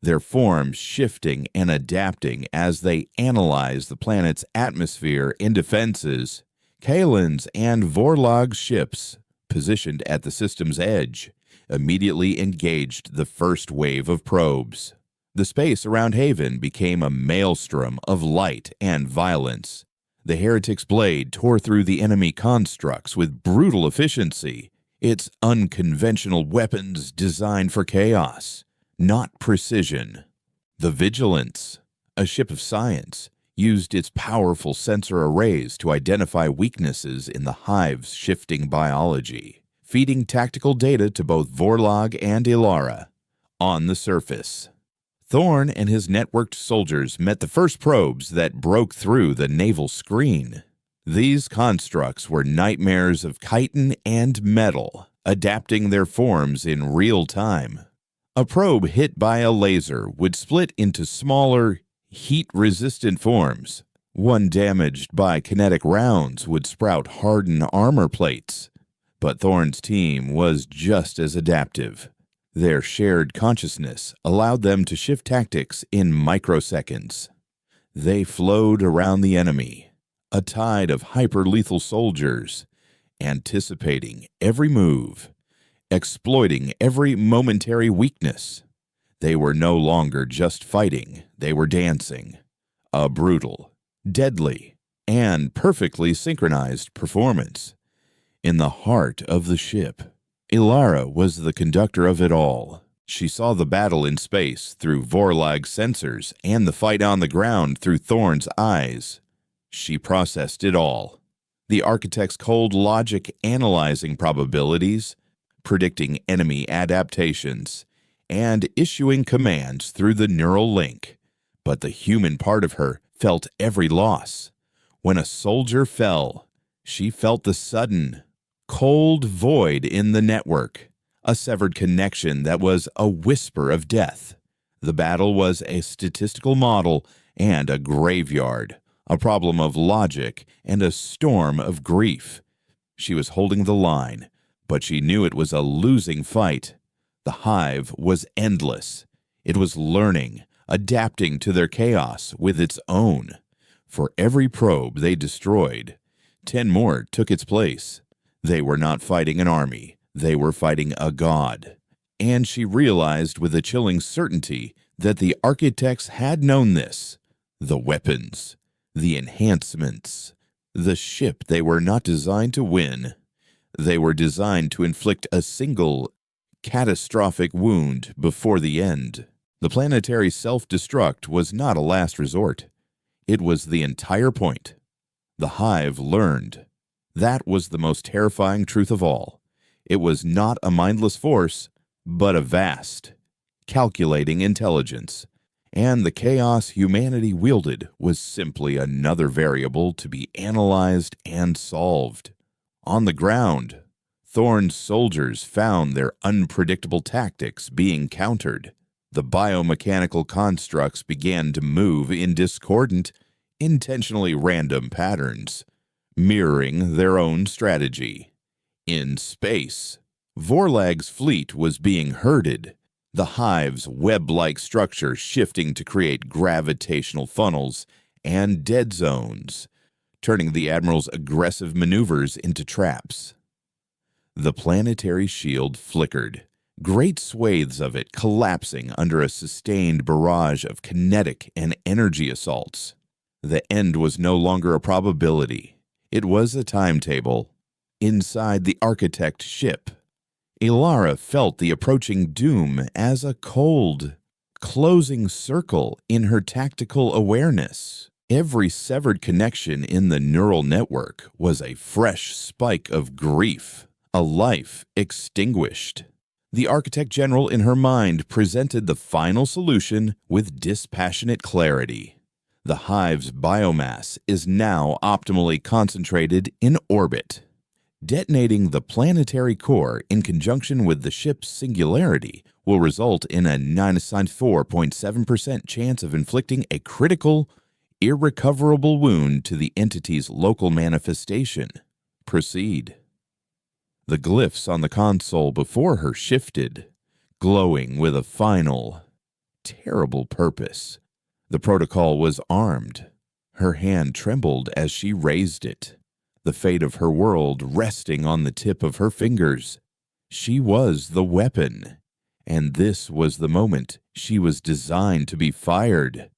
their forms shifting and adapting as they analyzed the planet's atmosphere and defenses. Kalen's and Vorlog's ships, positioned at the system's edge, immediately engaged the first wave of probes. The space around Haven became a maelstrom of light and violence. The Heretic's blade tore through the enemy constructs with brutal efficiency, its unconventional weapons designed for chaos, not precision. The Vigilance, a ship of science, used its powerful sensor arrays to identify weaknesses in the Hive's shifting biology, feeding tactical data to both Vorlog and Ilara. On the surface, Thorn and his networked soldiers met the first probes that broke through the naval screen. These constructs were nightmares of chitin and metal, adapting their forms in real time. A probe hit by a laser would split into smaller, heat-resistant forms. One damaged by kinetic rounds would sprout hardened armor plates. But Thorn's team was just as adaptive. Their shared consciousness allowed them to shift tactics in microseconds. They flowed around the enemy, a tide of hyper-lethal soldiers, anticipating every move, exploiting every momentary weakness. They were no longer just fighting, they were dancing. A brutal, deadly, and perfectly synchronized performance. In the heart of the ship, Ilara was the conductor of it all. She saw the battle in space through Vorlag's sensors and the fight on the ground through Thorn's eyes. She processed it all. The Architect's cold logic analyzing probabilities, predicting enemy adaptations, and issuing commands through the neural link. But the human part of her felt every loss. When a soldier fell, she felt the sudden, cold void in the network, a severed connection that was a whisper of death. The battle was a statistical model and a graveyard, a problem of logic and a storm of grief. She was holding the line, but she knew it was a losing fight. The Hive was endless. It was learning, adapting to their chaos with its own. For every probe they destroyed, 10 more took its place. They were not fighting an army, they were fighting a god. And she realized with a chilling certainty that the Architects had known this. The weapons, the enhancements, the ship they were not designed to win. They were designed to inflict a single, catastrophic wound before the end. The planetary self-destruct was not a last resort. It was the entire point. The Hive learned. That was the most terrifying truth of all. It was not a mindless force, but a vast, calculating intelligence. And the chaos humanity wielded was simply another variable to be analyzed and solved. On the ground, Thorn's soldiers found their unpredictable tactics being countered. The biomechanical constructs began to move in discordant, intentionally random patterns, mirroring their own strategy. In space, Vorlag's fleet was being herded, the Hive's web-like structure shifting to create gravitational funnels and dead zones, turning the Admiral's aggressive maneuvers into traps. The planetary shield flickered, great swathes of it collapsing under a sustained barrage of kinetic and energy assaults. The end was no longer a probability. It was a timetable. Inside the Architect ship, Ilara felt the approaching doom as a cold, closing circle in her tactical awareness. Every severed connection in the neural network was a fresh spike of grief, a life extinguished. The Architect General in her mind presented the final solution with dispassionate clarity. The Hive's biomass is now optimally concentrated in orbit. Detonating the planetary core in conjunction with the ship's singularity will result in a 94.7% chance of inflicting a critical, irrecoverable wound to the entity's local manifestation. Proceed. The glyphs on the console before her shifted, glowing with a final, terrible purpose. The protocol was armed. Her hand trembled as she raised it, the fate of her world resting on the tip of her fingers. She was the weapon, and this was the moment she was designed to be fired.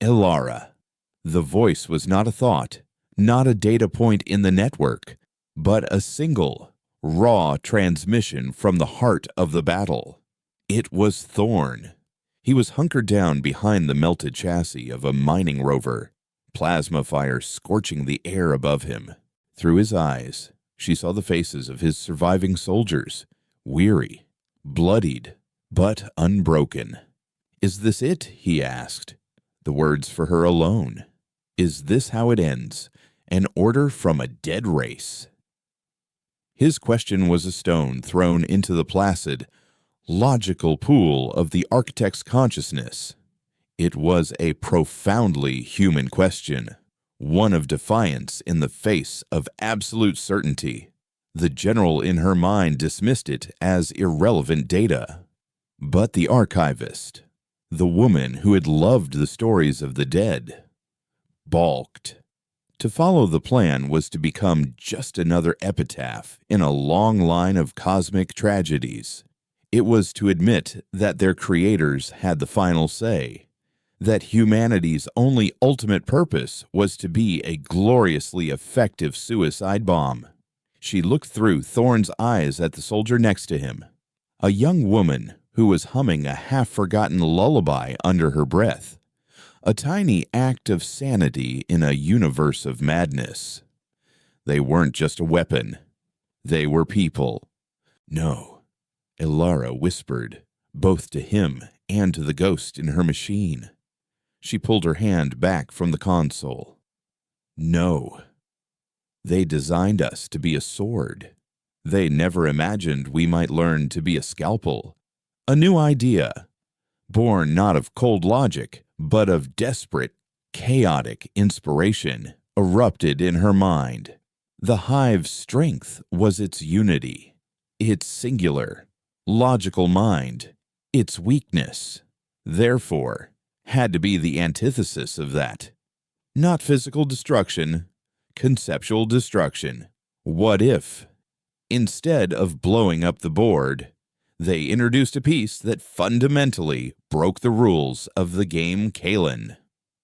Elara. The voice was not a thought, not a data point in the network, but a single, raw transmission from the heart of the battle. It was Thorn. He was hunkered down behind the melted chassis of a mining rover, plasma fire scorching the air above him. Through his eyes, she saw the faces of his surviving soldiers, weary, bloodied, but unbroken. "Is this it?" he asked. The words for her alone. "Is this how it ends? An order from a dead race?" His question was a stone thrown into the placid, logical pool of the architect's consciousness. It was a profoundly human question, one of defiance in the face of absolute certainty. The general in her mind dismissed it as irrelevant data. But the archivist, the woman who had loved the stories of the dead, balked. To follow the plan was to become just another epitaph in a long line of cosmic tragedies. It was to admit that their creators had the final say, that humanity's only ultimate purpose was to be a gloriously effective suicide bomb. She looked through Thorn's eyes at the soldier next to him, a young woman who was humming a half-forgotten lullaby under her breath, a tiny act of sanity in a universe of madness. They weren't just a weapon. They were people. "No," Elara whispered, both to him and to the ghost in her machine. She pulled her hand back from the console. "No. They designed us to be a sword. They never imagined we might learn to be a scalpel. A new idea, born not of cold logic, but of desperate, chaotic inspiration, erupted in her mind. The hive's strength was its unity, its singular, logical mind, its weakness, therefore, had to be the antithesis of that. Not physical destruction, conceptual destruction. What if, instead of blowing up the board, they introduced a piece that fundamentally broke the rules of the game Kalen?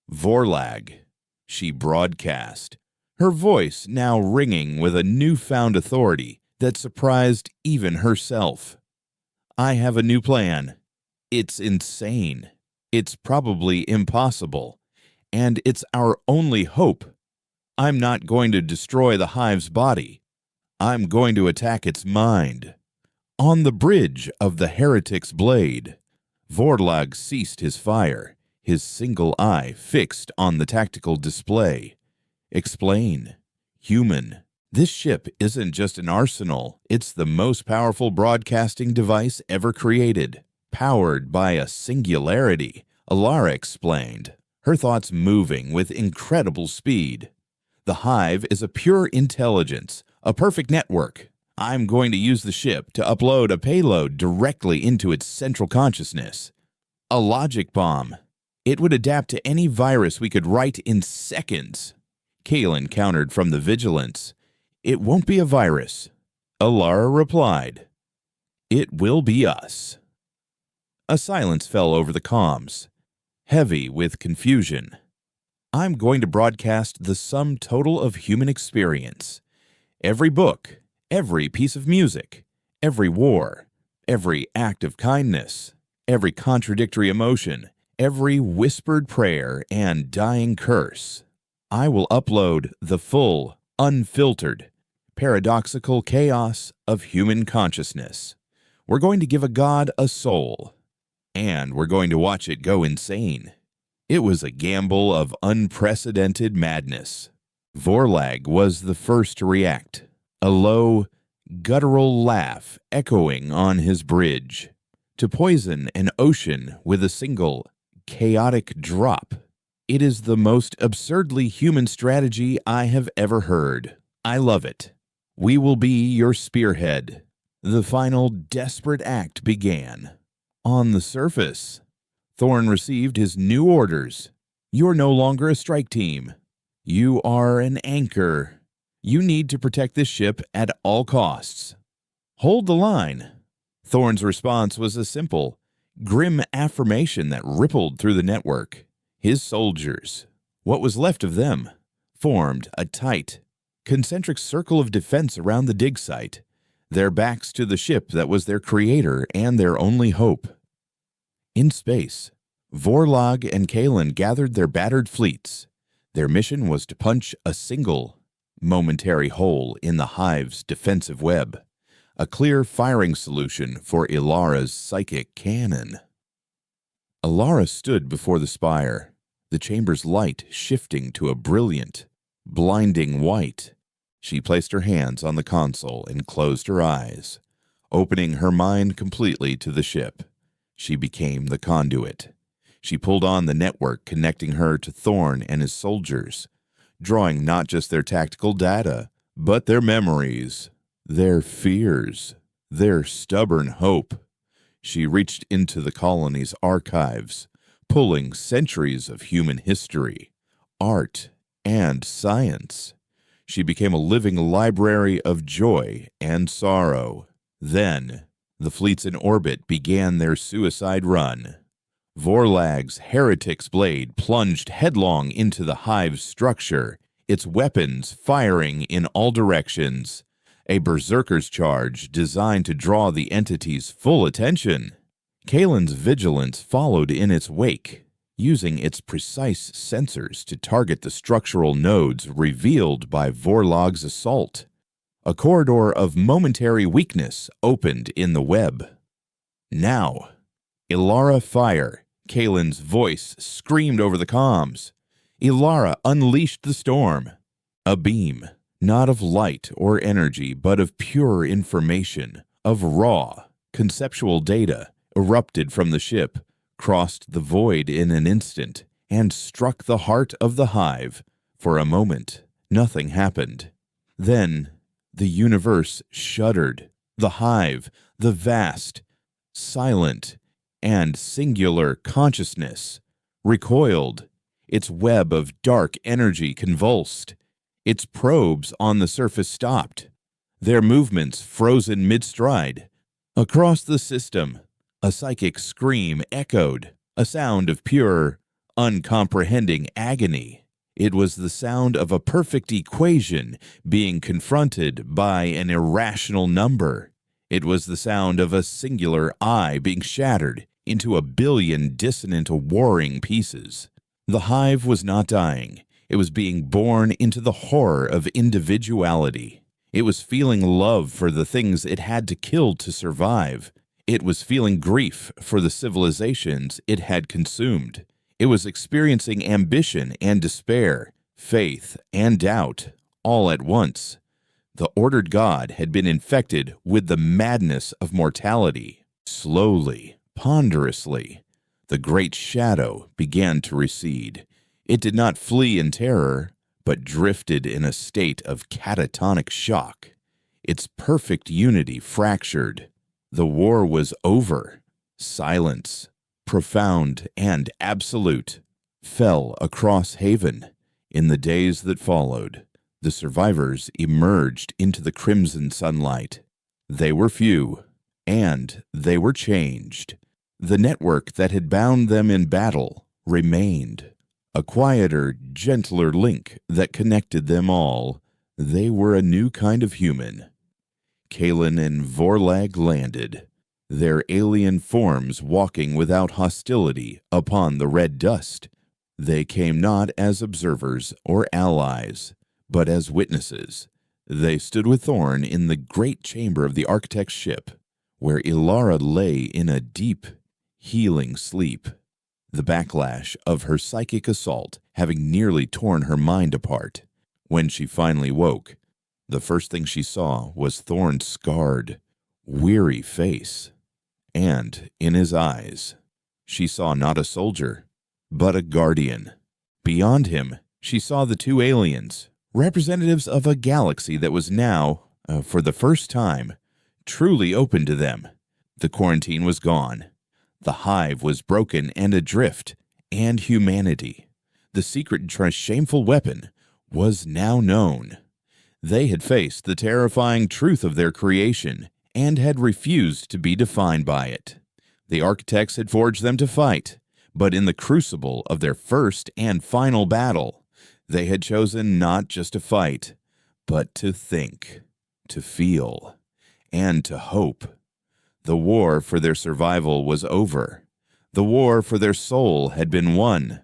"Vorlag," she broadcast, her voice now ringing with a newfound authority that surprised even herself. "I have a new plan. It's insane. It's probably impossible. And it's our only hope. I'm not going to destroy the hive's body. I'm going to attack its mind." On the bridge of the heretic's blade, Vorlag ceased his fire, his single eye fixed on the tactical display. "Explain. Human. This ship isn't just an arsenal, it's the most powerful broadcasting device ever created, powered by a singularity," Elara explained, her thoughts moving with incredible speed. "The hive is a pure intelligence, a perfect network. I'm going to use the ship to upload a payload directly into its central consciousness. A logic bomb. It would adapt to any virus we could write in seconds." Kalen countered from the vigilance. "It won't be a virus." Elara replied, "It will be us." A silence fell over the comms, heavy with confusion. "I'm going to broadcast the sum total of human experience. Every book, every piece of music, every war, every act of kindness, every contradictory emotion, every whispered prayer and dying curse. I will upload the full, unfiltered, paradoxical chaos of human consciousness. We're going to give a god a soul, and we're going to watch it go insane." It was a gamble of unprecedented madness. Vorlag was the first to react, a low, guttural laugh echoing on his bridge. To poison an ocean with a single, chaotic drop. It is the most absurdly human strategy I have ever heard. I love it. We will be your spearhead. The final desperate act began. On the surface, Thorn received his new orders. You're no longer a strike team. You are an anchor. You need to protect this ship at all costs. Hold the line. Thorn's response was a simple, grim affirmation that rippled through the network. His soldiers, what was left of them, formed a tight, concentric circle of defense around the dig site, their backs to the ship that was their creator and their only hope. In space, Vorlog and Kalen gathered their battered fleets. Their mission was to punch a single, momentary hole in the Hive's defensive web, a clear firing solution for Ilara's psychic cannon. Ilara stood before the spire, the chamber's light shifting to a brilliant, blinding white. She placed her hands on the console and closed her eyes, opening her mind completely to the ship. She became the conduit. She pulled on the network connecting her to Thorn and his soldiers, drawing not just their tactical data, but their memories, their fears, their stubborn hope. She reached into the colony's archives, pulling centuries of human history, art, and science. She became a living library of joy and sorrow. Then, the fleets in orbit began their suicide run. Vorlag's Heretic's blade plunged headlong into the Hive's structure, its weapons firing in all directions. A berserker's charge designed to draw the entity's full attention. Kalen's vigilance followed in its wake, using its precise sensors to target the structural nodes revealed by Vorlog's assault. A corridor of momentary weakness opened in the web. Now, Ilara fire, Kalen's voice screamed over the comms. Ilara unleashed the storm. A beam, not of light or energy, but of pure information, of raw, conceptual data, erupted from the ship, crossed the void in an instant, and struck the heart of the Hive. For a moment, nothing happened. Then, the universe shuddered. The Hive, the vast, silent, and singular consciousness, recoiled. Its web of dark energy convulsed. Its probes on the surface stopped, their movements frozen mid-stride. Across the system, a psychic scream echoed, a sound of pure, uncomprehending agony. It was the sound of a perfect equation being confronted by an irrational number. It was the sound of a singular I being shattered into a billion dissonant warring pieces. The Hive was not dying. It was being born into the horror of individuality. It was feeling love for the things it had to kill to survive. It was feeling grief for the civilizations it had consumed. It was experiencing ambition and despair, faith and doubt, all at once. The ordered God had been infected with the madness of mortality. Slowly, ponderously, the great shadow began to recede. It did not flee in terror, but drifted in a state of catatonic shock. Its perfect unity fractured. The war was over. Silence, profound and absolute, fell across Haven. In the days that followed, the survivors emerged into the crimson sunlight. They were few, and they were changed. The network that had bound them in battle remained. A quieter, gentler link that connected them all. They were a new kind of human. Kalen and Vorlag landed, their alien forms walking without hostility upon the red dust. They came not as observers or allies, but as witnesses. They stood with Thorn in the great chamber of the architect's ship, where Ilara lay in a deep, healing sleep. The backlash of her psychic assault having nearly torn her mind apart. When she finally woke, the first thing she saw was Thorn's scarred, weary face. And in his eyes, she saw not a soldier, but a guardian. Beyond him, she saw the two aliens, representatives of a galaxy that was now, for the first time, truly open to them. The quarantine was gone. The hive was broken and adrift, and humanity, the secret and shameful weapon, was now known. They had faced the terrifying truth of their creation and had refused to be defined by it. The architects had forged them to fight, but in the crucible of their first and final battle, they had chosen not just to fight, but to think, to feel, and to hope. The war for their survival was over. The war for their soul had been won.